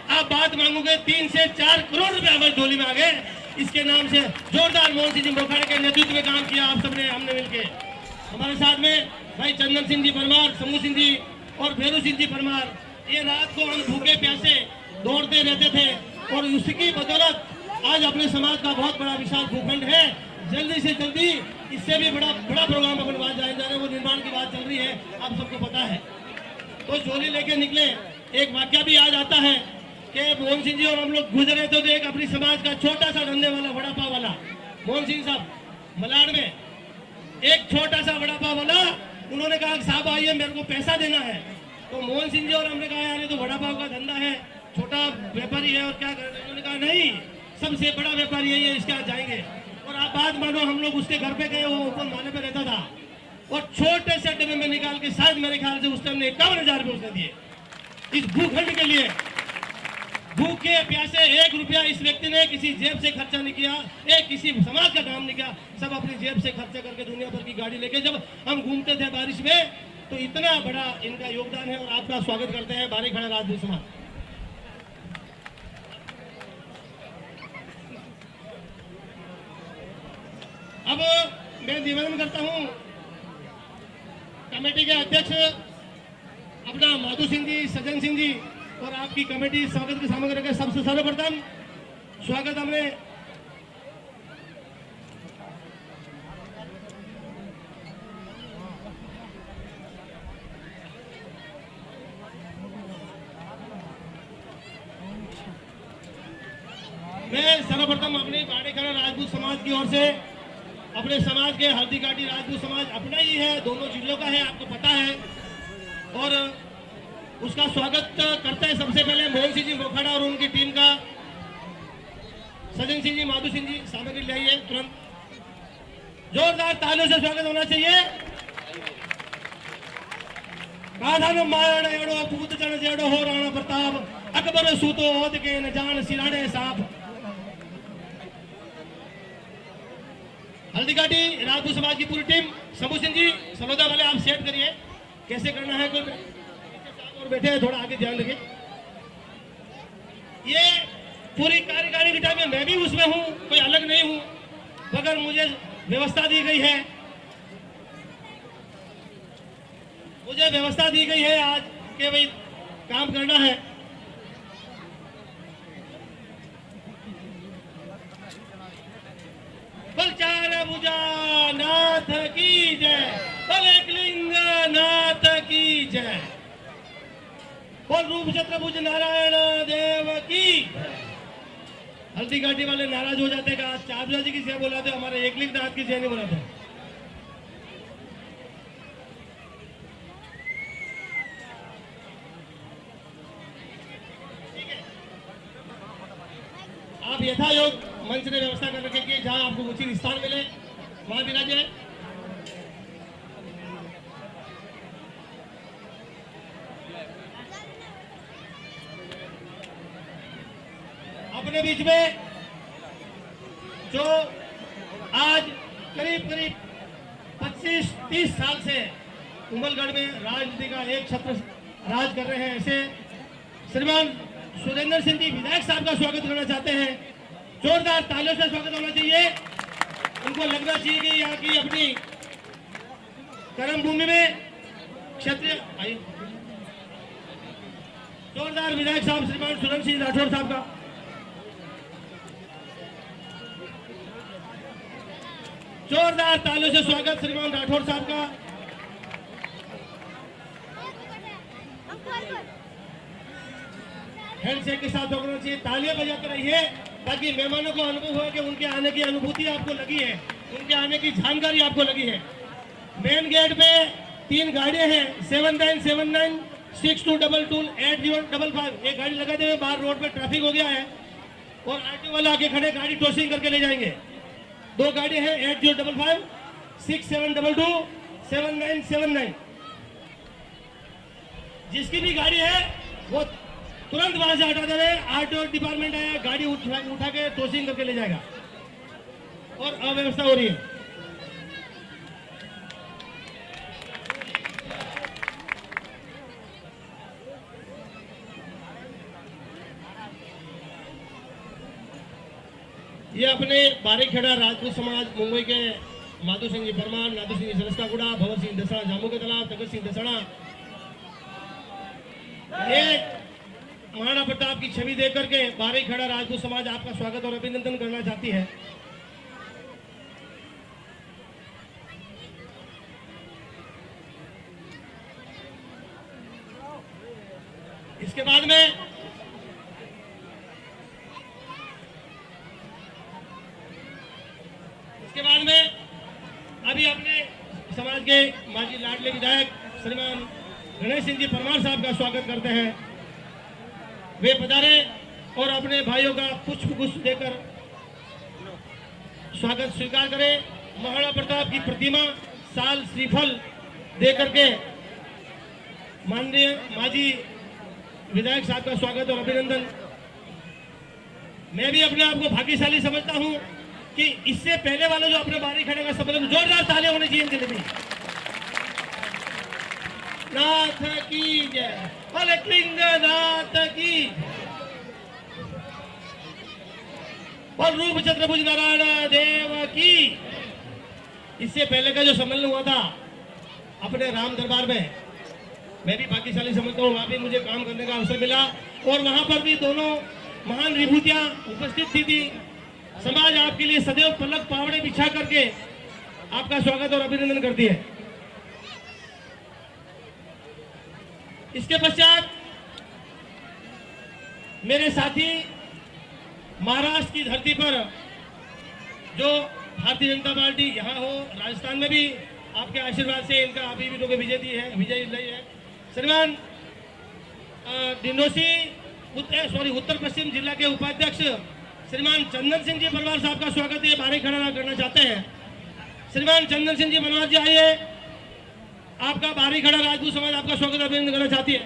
[SPEAKER 2] आप बात मांगोगे 3 से 4 करोड़ रुपए हमारी झोली में आ गए। इसके नाम से जोरदार मोहन सिंह जी मोखाड़े के नेतृत्व में काम किया आप सबने, हमने मिलके। हमारे साथ में भाई चंदन सिंह जी परमार, शंभू सिंह जी और भेरू सिंह जी परमार। ये रात को हम भूखे प्यासे दौड़ते रहते थे और उसकी बदौलत आज अपने समाज का बहुत बड़ा विशाल भूखंड है। जल्दी से जल्दी इससे भी बड़ा प्रोग्राम अपने पास जाए जा रहे, वो निर्माण की बात चल रही है, आप सबको पता है। तो झोली लेके निकले, एक वाक्य भी याद आता है कि मोहन सिंह जी और हम लोग गुजरे तो एक अपनी समाज का छोटा सा धंधे वाला वड़ा पाव वाला मोहन सिंह साहब मलाड में, एक छोटा सा वड़ा पाव वाला, उन्होंने कहा साहब आइए मेरे को पैसा देना है। तो मोहन सिंह जी और हमने कहा यार ये तो वड़ा पाव का धंधा है, छोटा व्यापारी है और क्या कर रहे हैं। उन्होंने कहा नहीं, सबसे बड़ा व्यापारी है ये, इसके यहाँ जाएंगे। और आप बात मानो, हम लोग उसके घर पे गए, वो ऊपर माले पे रहता था और छोटे से डब्बे में निकाल के शायद मेरे ख्याल से उस टाइम 51,000 रुपये उसने दिए इस भूखंड के लिए। भूखे प्यासे 1 रुपया इस व्यक्ति ने किसी जेब से खर्चा नहीं किया, एक किसी समाज का काम नहीं किया, सब अपनी जेब से खर्चा करके दुनिया भर की गाड़ी लेके जब हम घूमते थे बारिश में, तो इतना बड़ा इनका योगदान है। और आपका स्वागत करते हैं बारीखड़ा राजपूत समाज। अब मैं निवेदन करता हूं कमेटी के अध्यक्ष अपना माधु सिंह जी, सज्जन सिंह जी और आपकी कमेटी स्वागत की सामग्री के सबसे सर्वप्रथम स्वागत हमने मैं सर्वप्रथम अपने बारीखड़ा राजपूत समाज की ओर से, अपने समाज के हल्दी घाटी राजपूत समाज अपना ही है, दोनों जिलों का है, आपको पता है। और उसका स्वागत करते हैं सबसे पहले मोहन सिंह जी मोखाड़ा और उनकी टीम का। सज्जन सिंह जी, माधु सिंह जी सामग्री लाइए तुरंत, जोरदार तालियों से स्वागत होना चाहिए। काधान मारण एड़ो पूत जन जेड़ो हो राणा प्रताप अकबर सूतो ओद के न जान सिराणे साहब। हल्दी घाटी राजपूत समाज की पूरी टीम, शंभू सिंह जी सलोदा वाले आप सेट करिए कैसे करना है। कोई और बैठे हैं, थोड़ा आगे ध्यान रखिए। ये पूरी कार्यकारिणी की टाइम में मैं भी उसमें हूँ, कोई अलग नहीं हूँ, मगर मुझे व्यवस्था दी गई है, मुझे व्यवस्था दी गई है आज के भाई काम करना है। बल चार भुजा नाथ की जय, बल एकलिंग नाथ की जय, बोल रूप चतुर्भुज नारायण देव की। हल्दी घाटी वाले नाराज हो जाते हैं, चार भुजा जी की जय बोलाते, हमारे एकलिंग नाथ की जय नहीं बोलाते। आप यथा योग मंच ने व्यवस्था कर रखे कि जहां आपको उचित स्थान मिले वहां विराजे। अपने बीच में जो आज करीब करीब 25-30 साल से कुंभलगढ़ में राजनीति का एक छत्र राज कर रहे हैं, ऐसे श्रीमान सुरेंद्र सिंह जी विधायक साहब का स्वागत करना चाहते हैं। जोरदार तालियों से स्वागत होना चाहिए। उनको लगना चाहिए कि यहाँ की अपनी कर्म भूमि में क्षत्रिय। जोरदार विधायक साहब श्रीमान सुरेंद्र सिंह राठौर साहब का जोरदार तालियों से स्वागत श्रीमान राठौर साहब का। हैंडशेक के साथ होना चाहिए, तालियां बजाते रहिए ताकि मेहमानों को अनुभव हो कि उनके आने की अनुभूति आपको लगी है, उनके आने की जानकारी आपको लगी है। मेन गेट पे 3 गाड़ियां हैं, 7979 6222 8055। एक गाड़ी लगा दे, बाहर रोड पे ट्रैफिक हो गया है और आरटीओ वाले आके खड़े गाड़ी टोसिंग करके ले जाएंगे। 2 गाड़ी है 8055 6722 7979। जिसकी भी गाड़ी है वो तुरंत वहां से हटा देवे। आरटीओ डिपार्टमेंट है, गाड़ी उठा के टोसिंग करके ले जाएगा और अव्यवस्था हो रही है। ये अपने बारीखेड़ा राजपूत समाज मुंबई के माधु सिंह जी परमार, नादू सिंह जी सरस्कागुड़ा, भवर सिंह दसड़ा जामू के तालाब, तगत सिंह दसड़ा, ये महाराणा प्रताप की छवि देकर के बारीखेड़ा राजपूत समाज आपका स्वागत और अभिनंदन करना चाहती है। इसके बाद में अभी अपने समाज के माजी लाडले विधायक श्रीमान गणेश सिंह जी परमार साहब का स्वागत करते हैं। वे पधारे और अपने भाइयों का पुष्प गुच्छ देकर स्वागत स्वीकार करें। महाराणा प्रताप की प्रतिमा, साल, श्रीफल देकर के माननीय माजी विधायक साहब का स्वागत और अभिनंदन। मैं भी अपने आप को भाग्यशाली समझता हूं कि इससे पहले वाले जो अपने बारीखेड़े का संबंध, जोरदार तालियां होनी चाहिए इनके लिए। नाथ की जय, फलकलिंग नाथ की, और रूप चतुर्भुज नारायण देव की। इससे पहले का जो सम्मेलन हुआ था अपने राम दरबार में, मैं भी भाग्यशाली समझता हूँ, वहां भी मुझे काम करने का अवसर मिला और वहां पर भी दोनों महान विभूतियां उपस्थित थी। समाज आपके लिए सदैव पलक पावड़े बिछा करके आपका स्वागत और अभिनंदन करती है। इसके पश्चात मेरे साथी महाराष्ट्र की धरती पर जो भारतीय जनता पार्टी यहाँ हो, राजस्थान में भी आपके आशीर्वाद से इनका अभी भी लोग विजयी रही है। श्रीमान डिंडोसी उत्तर पश्चिम जिला के उपाध्यक्ष श्रीमान चंदन सिंह जी परमार साहब का स्वागत ये बारीखेड़ा करना चाहते हैं। श्रीमान चंदन सिंह जी परमार जी आइए। आपका बाहरी खड़ा राजपूत समाज आपका स्वागत अभिनंदन करना चाहती है।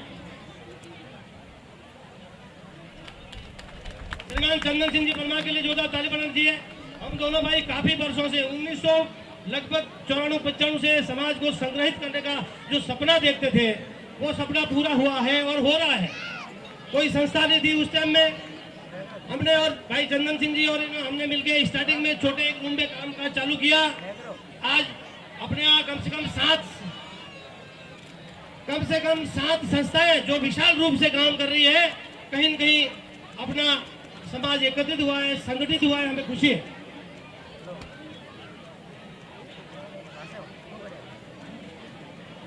[SPEAKER 2] श्रीमान चंदन सिंह जी परमार के लिए जोरदार ताली बजाना चाहिए। हम दोनों भाई काफी वर्षों से 1900 लगभग 94-95 से समाज को संग्रहित करने का जो सपना देखते थे वो सपना पूरा हुआ है और हो रहा है। कोई संस्था नहीं थी उस टाइम में, हमने और भाई चंदन सिंह जी और हमने मिलकर स्टार्टिंग में छोटे एक रूम में काम काज चालू किया। आज अपने यहाँ कम से कम 7 संस्थाएं जो विशाल रूप से काम कर रही है। कहीं न कहीं अपना समाज एकत्रित हुआ है, संगठित हुआ है, हमें खुशी है।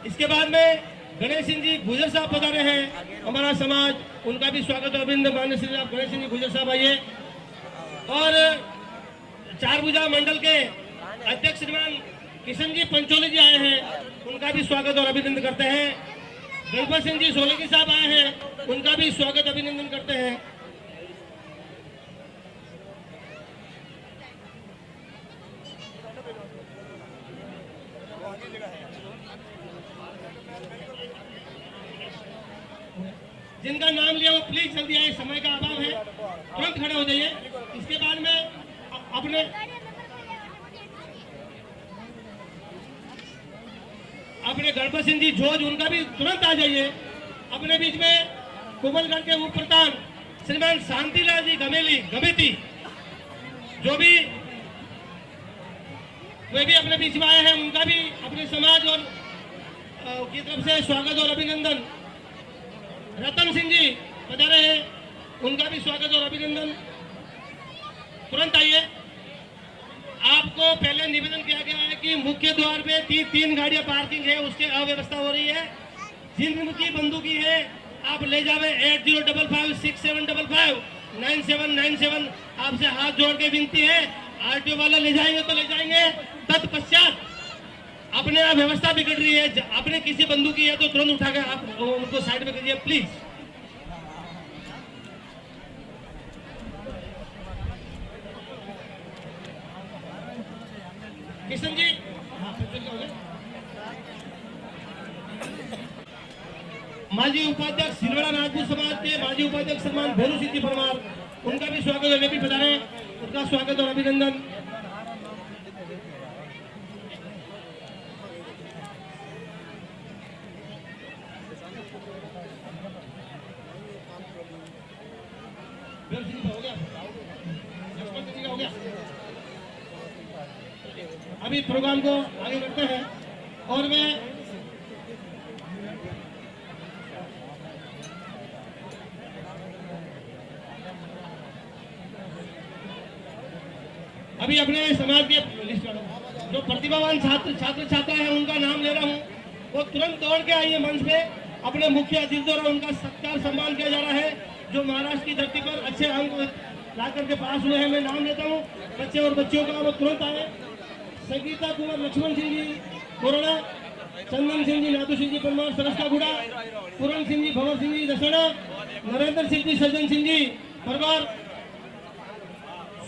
[SPEAKER 2] इसके बाद में गणेश सिंह जी गुजर साहब पधारे हैं, हमारा समाज, उनका भी स्वागत और अभिनंदन। माननीय श्री गणेश सिंह जी गुजर साहब आइए। और चारभुजा मंडल के अध्यक्ष श्रीमान किशन जी पंचोली जी आए हैं, उनका भी स्वागत और अभिनंदन करते हैं। गणपत सिंह जी सोलंकी साहब आए हैं, उनका भी स्वागत अभिनंदन करते हैं। जिनका नाम लिया वो प्लीज जल्दी आइए, समय का अभाव है, तुरंत खड़े हो जाइए। इसके बाद में अपने गणपत सिंह जी जोज, उनका भी तुरंत आ जाइए। अपने बीच में कुमलगढ़ के उप प्रधान श्रीमान शांतिलाल जी गमेती जो भी वे भी अपने बीच में आए हैं, उनका भी अपने समाज और की तरफ से स्वागत और अभिनंदन। रतन सिंह जी पधारे हैं, उनका भी स्वागत और अभिनंदन। तुरंत आइए। आपको पहले निवेदन किया गया है कि मुख्य द्वार पे 3 गाड़ियां पार्किंग है, उसके अव्यवस्था हो रही है। जिनकी बंदूकी है आप ले जावे 805567559797। आपसे हाथ जोड़ के विनती है, आरटीओ वाला ले जाएंगे तो ले जाएंगे, तत्पश्चात अपने आप व्यवस्था बिगड़ रही है। अपने किसी बंदूकी है तो तुरंत उठाकर आप उनको साइड में कीजिए प्लीज। किशन जी, माजी उपाध्यक्ष सिलवड़ा राजपूत समाज के माजी उपाध्यक्ष श्रीमान भोलू सिंह जी परमार, उनका भी स्वागत है, वे भी पधारे, उनका स्वागत और अभिनंदन। अभी प्रोग्राम को आगे करते हैं और मैं अभी अपने समाज के लिस्ट जो प्रतिभावान छात्र छात्रा है उनका नाम ले रहा हूं, वो तुरंत दौड़ के आइए मंच पे। अपने मुख्य अतिथि द्वारा उनका सत्कार सम्मान किया जा रहा है, जो महाराष्ट्र की धरती पर अच्छे अंक ला करके पास हुए हैं। मैं नाम लेता हूँ बच्चे और बच्चियों का, वो तुरंत आए। संगीता कुमार लक्ष्मण सिंह जी कोरोना, चंदन सिंह जी नाथू सिंह जी परमार सरस्ता गुड़ा, पूरन सिंह जी भंवर सिंह जी दसना, नरेंद्र सिंह जी सज्जन सिंह जी परमार,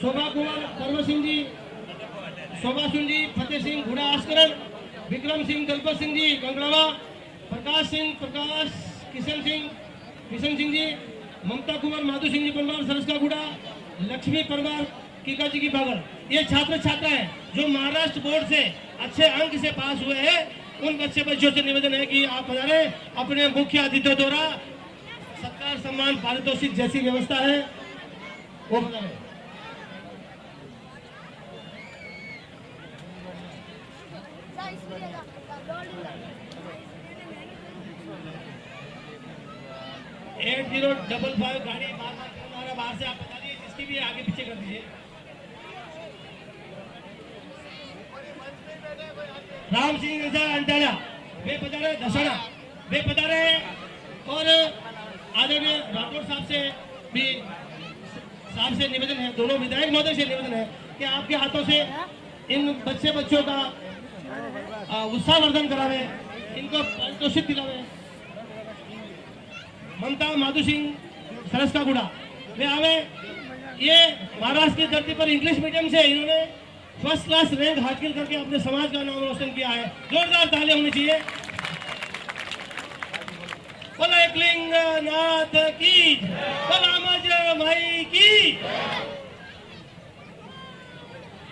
[SPEAKER 2] शोभा कुमार कर्म सिंह जी, शोभा सिंह जी फतेह सिंह घुड़ा आस्करण, विक्रम सिंह दलपत सिंह जी गंगड़ावा, प्रकाश किशन सिंह जी, ममता कुमार माधु सिंह जी परमार सरस्ता गुड़ा, लक्ष्मी परमार कीका जी की बागर। ये छात्र छात्राएं जो महाराष्ट्र बोर्ड से अच्छे अंक से पास हुए हैं, उन बच्चे बच्चों से निवेदन है कि आप पधारे। अपने मुख्य अतिथियों द्वारा सत्कार सम्मान पारितोषिक जैसी व्यवस्था है वो पधारे। एट 8055 गाड़ी बाहर से आप बता दीजिए, जिसकी भी आगे पीछे कर दीजिए। राम सिंह अंटाला वे पधारे, दसना वे पधारे। और आदरणीय राठौर साहब से निवेदन है, दोनों विधायक महोदय से निवेदन है कि आपके हाथों से इन बच्चों का उत्साहवर्धन करावे, इनको पारितोषिक दिलावे। ममता माधु सिंह सरस्कागुड़ा वे आवे। ये महाराष्ट्र की धरती पर इंग्लिश मीडियम से इन्होंने फर्स्ट क्लास रैंक हासिल करके अपने समाज का नाम रोशन किया है। जोरदार तालियां होनी चाहिए। बोला एकलिंग नाथ की, बोला मज भाई की।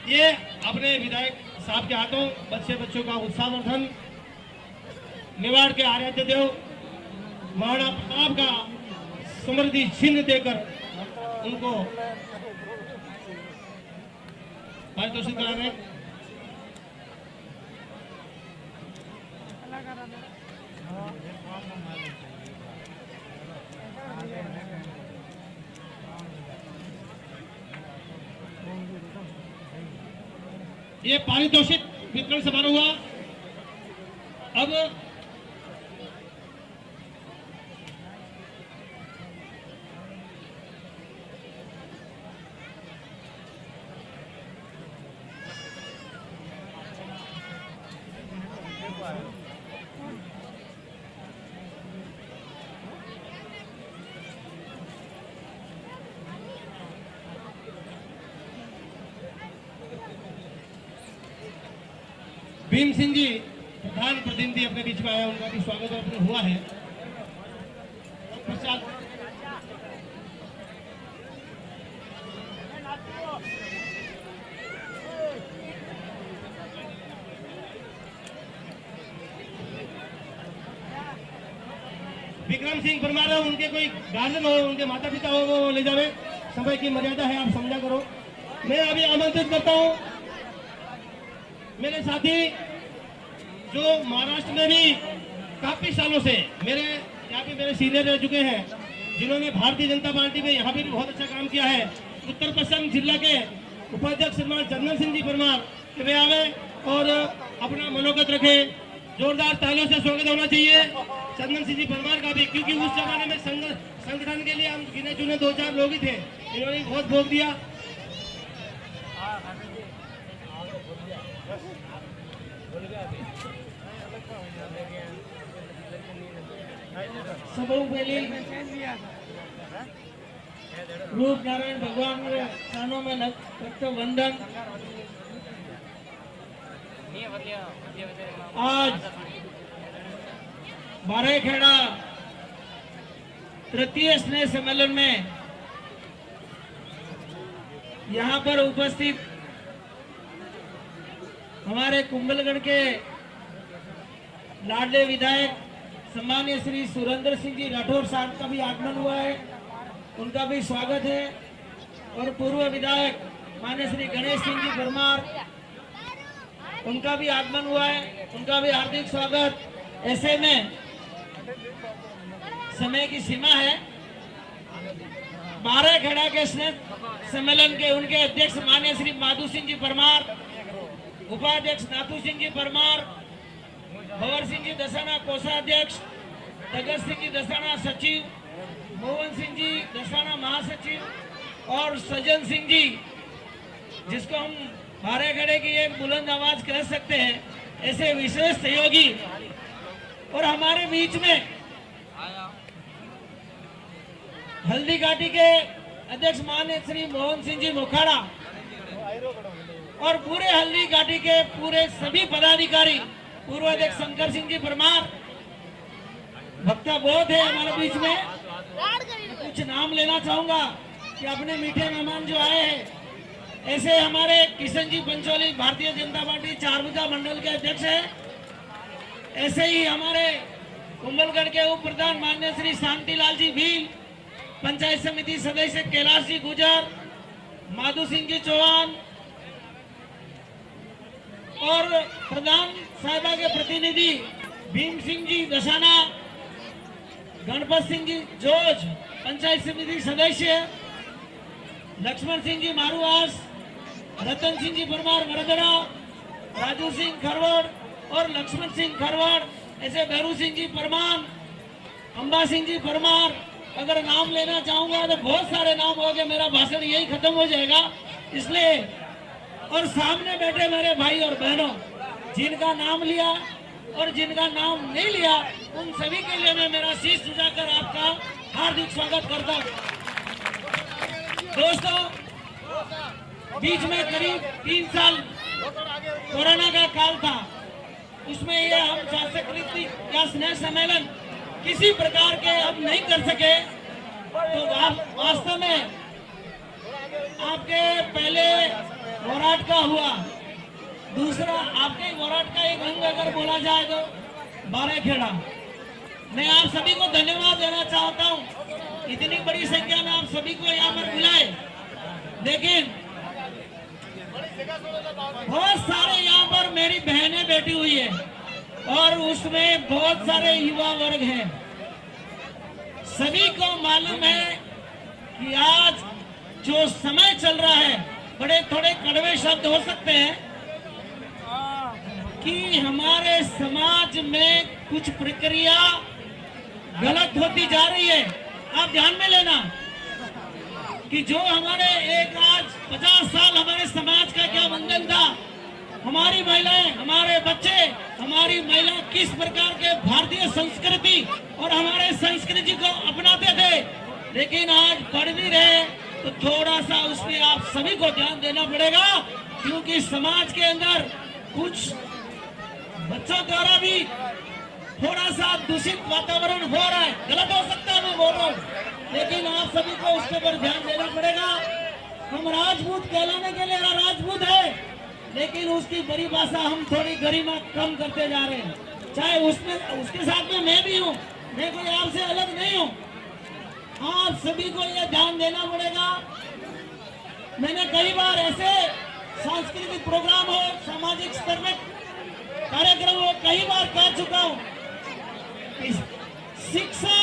[SPEAKER 2] ये अपने विधायक साहब के हाथों बच्चों का उत्साहवर्धन, मेवाड़ के आराध्य देव महाराणा प्रताप का समृद्धि चिन्ह देकर उनको पारितोषित करा रहे। ये पारितोषिक वितरण समारोह हुआ। अब भीम सिंह जी प्रधान प्रतिनिधि अपने बीच में आया, उनका भी स्वागत अपने हुआ है। पश्चात विक्रम सिंह परमार, उनके कोई गार्जियन हो, उनके माता पिता हो, वो ले जावे। समय की मर्यादा है, आप समझा करो। मैं अभी आमंत्रित करता हूँ मेरे साथी जो महाराष्ट्र में भी काफी सालों से मेरे सीनियर रह चुके हैं, जिन्होंने भारतीय जनता पार्टी में यहाँ भी बहुत अच्छा काम किया है। उत्तर पश्चिम जिला के उपाध्यक्ष श्रीमान चंदन सिंह जी परमार के वे आवे और अपना मनोगत रखे। जोरदार तालियों से स्वागत होना चाहिए चंदन सिंह जी परमार का भी, क्योंकि उस जमाने में संगठन के लिए हम गिने चुने 2-4 लोग ही थे, इन्होंने बहुत भोग दिया। सबों पहले रूप नारायण भगवान के चरणों में रक्त वंदन। आज बाराखेड़ा तृतीय स्नेह सम्मेलन में यहाँ पर उपस्थित हमारे कुंभलगढ़ के लाडले विधायक सम्मानीय श्री सुरेंद्र सिंह जी राठौर साहब का भी आगमन हुआ है, उनका भी स्वागत है। और पूर्व विधायक माननीय श्री गणेश सिंह जी परमार, उनका भी आगमन हुआ है, उनका भी हार्दिक स्वागत। ऐसे में समय की सीमा है। बाराखेड़ा के स्नेह सम्मेलन के उनके अध्यक्ष माननीय श्री माधु सिंह जी परमार, उपाध्यक्ष नाथू सिंह जी परमार, भंवर सिंह जी दसाना कोषाध्यक्ष, तगत सिंह जी दसाना सचिव, मोहन सिंह जी दसाना महासचिव और सज्जन सिंह जी, जिसको हम बाराखेड़े की एक बुलंद आवाज कह सकते हैं, ऐसे विशेष सहयोगी। और हमारे बीच में हल्दी घाटी के अध्यक्ष माननीय श्री मोहन सिंह जी मोखाड़ा और पूरे हल्दी घाटी के पूरे सभी पदाधिकारी, पूर्व अध्यक्ष शंकर सिंह जी परमार, भक्ता बहुत है हमारे बीच में। कुछ नाम लेना चाहूंगा कि अपने मीठे मेहमान जो आए हैं, ऐसे हमारे किशन जी पंचोली भारतीय जनता पार्टी चारभुजा मंडल के अध्यक्ष हैं। ऐसे ही हमारे कुंभलगढ़ के उप प्रधान माननीय श्री शांतिलाल जी भील, पंचायत समिति सदस्य कैलाश जी गुजर, माधु सिंह जी चौहान और प्रधान साहिबा के प्रतिनिधि भीम सिंह जी दसाना, गणपत सिंह जी जोज पंचायत समिति सदस्य, लक्ष्मण सिंह जी मारूआस, रतन सिंह जी परमार वरदड़ा, राजू सिंह खरवड़ और लक्ष्मण सिंह खरवड़, ऐसे भैरू सिंह जी परमार, अंबा सिंह जी परमार। अगर नाम लेना चाहूंगा तो बहुत सारे नाम हो गए, मेरा भाषण यही खत्म हो जाएगा, इसलिए। और सामने बैठे मेरे भाई और बहनों, जिनका नाम लिया और जिनका नाम नहीं लिया, उन सभी के लिए मैं मेरा शीश झुकाकर आपका हार्दिक स्वागत करता हूँ। दोस्तों, बीच में करीब 3 साल कोरोना का काल था, उसमें ये हम सांस्कृतिक या स्नेह सम्मेलन
[SPEAKER 10] किसी प्रकार के अब नहीं कर सके, तो आप वास्तव में आपके पहले वोराट का हुआ, दूसरा आपके वोराट का एक अंग अगर बोला जाए तो बाराखेड़ा। मैं आप सभी को धन्यवाद देना चाहता हूं, इतनी बड़ी संख्या में आप सभी को यहाँ पर बुलाए, लेकिन बहुत सारे यहाँ पर मेरी बहनें बैठी हुई है और उसमें बहुत सारे युवा वर्ग हैं। सभी को मालूम है कि आज जो समय चल रहा है, बड़े थोड़े कड़वे शब्द हो सकते हैं कि हमारे समाज में कुछ प्रक्रिया गलत होती जा रही है। आप ध्यान में लेना कि जो हमारे एक आज 50 साल हमारे समाज का क्या बंधन था, हमारी महिलाएं, हमारे बच्चे, हमारी महिला किस प्रकार के भारतीय संस्कृति और हमारे संस्कृति को अपनाते थे, लेकिन आज पढ़ भी रहे तो थोड़ा सा उसमें आप सभी को ध्यान देना पड़ेगा, क्योंकि समाज के अंदर कुछ बच्चों द्वारा भी थोड़ा सा दूषित वातावरण हो रहा है। गलत हो सकता है मैं बोल रहा हूँ, लेकिन आप सभी को उसके ऊपर ध्यान देना पड़ेगा। हम राजपूत कहलाने के लिए राजपूत है, लेकिन उसकी बड़ी भाषा हम थोड़ी गरिमा कम करते जा रहे हैं। चाहे उसमें उसके साथ में मैं भी हूँ, मैं कोई आपसे अलग नहीं हूँ। आप सभी को यह ध्यान देना पड़ेगा। मैंने कई बार ऐसे सांस्कृतिक प्रोग्राम हो, सामाजिक स्तर में कार्यक्रम हो, कई बार कह चुका हूँ, शिक्षा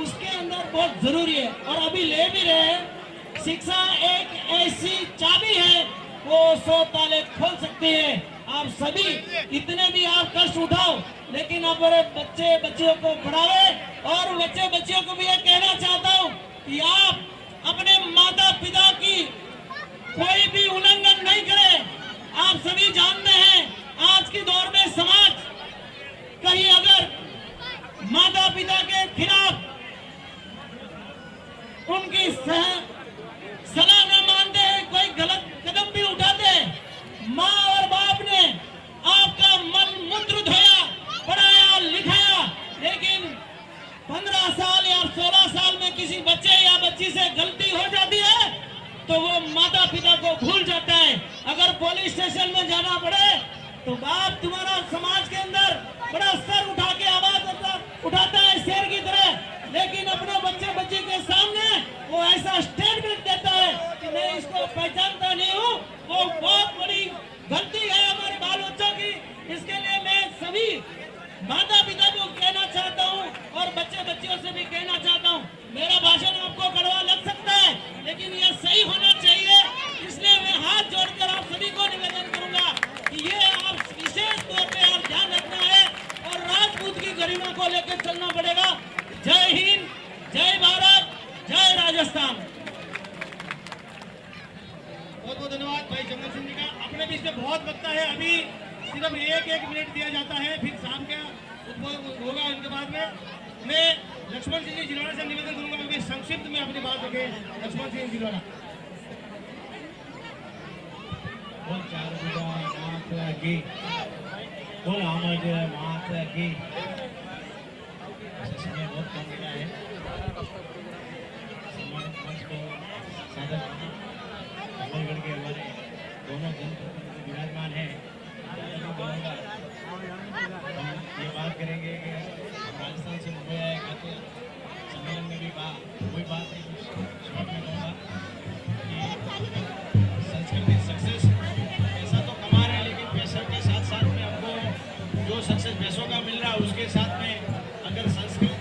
[SPEAKER 10] उसके अंदर बहुत जरूरी है और अभी ले भी रहे हैं। शिक्षा एक ऐसी चाबी है, वो 100 ताले खोल सकती है। आप सभी कितने भी आप कष्ट उठाओ, लेकिन अपने बच्चे बच्चियों को पढ़ावे। और बच्चे बच्चियों को भी ये कहना चाहता हूँ कि आप अपने माता पिता की कोई भी उल्लंघन नहीं करें। आप सभी जानते हैं आज के दौर में समाज कहीं अगर माता पिता के खिलाफ उनकी सलाह न मानते हैं, कोई गलत कदम भी उठाते हैं, माँ और बाप ने आपका मन मूत्र धोया, पढ़ाया लिखाया, लेकिन 15 साल या 16 साल में किसी बच्चे या बच्ची से गलती हो जाती है तो वो माता पिता को भूल जाता है। अगर पुलिस स्टेशन में जाना पड़े तो बाप तुम्हारा समाज के अंदर बड़ा सर उठा के आवाज उठाता है शेर की तरह, लेकिन अपने बच्चे बच्ची के सामने वो ऐसा स्टेटमेंट देता है कि मैं इसको पहचानता नहीं हूँ। वो बहुत बड़ी गलती है हमारे बाल बच्चों की। इसके लिए मैं सभी माता पिता को कहना चाहता हूँ और बच्चे बच्चियों से भी कहना चाहता हूँ, मेरा भाषण आपको कड़वा लग सकता है, लेकिन यह सही होना चाहिए। इसलिए मैं हाथ जोड़कर आप सभी को निवेदन करूंगा कि ये आप विशेष तौर पे आप ध्यान रखना है और राजपूत की गरिमा को लेकर चलना पड़ेगा। जय हिंद, जय भारत, जय राजस्थान।
[SPEAKER 2] बहुत बहुत धन्यवाद भाई जमन सिंह जी का। अपने बीच में बहुत वक्त है, अभी सिर्फ एक मिनट दिया जाता है, फिर शाम का उद्बोधन होगा। उनके बाद में मैं लक्ष्मण सिंह जी जिलोड़ा से निवेदन करूंगा क्योंकि संक्षिप्त में अपनी बात रखे। लक्ष्मण सिंह जिलोड़ा।
[SPEAKER 11] बोल चार माता की, बोल आमज माता की। समय बहुत कम मिला है, सम्मानित मंच को सादर अमरगढ़ के हमारे दोनों जनप्रतिनिधि विराजमान हैं। हम ये बात करेंगे कि हम राजस्थान से मुंबई आए खाते सम्मेलन में भी कोई बात नहीं, कुछ शॉर्ट में कहूँगा कि संस्कृति सक्सेस पैसा तो कमा रहे हैं, लेकिन पैसा के साथ साथ में हमको जो सक्सेस पैसों का मिल रहा है उसके साथ में अगर संस्कृति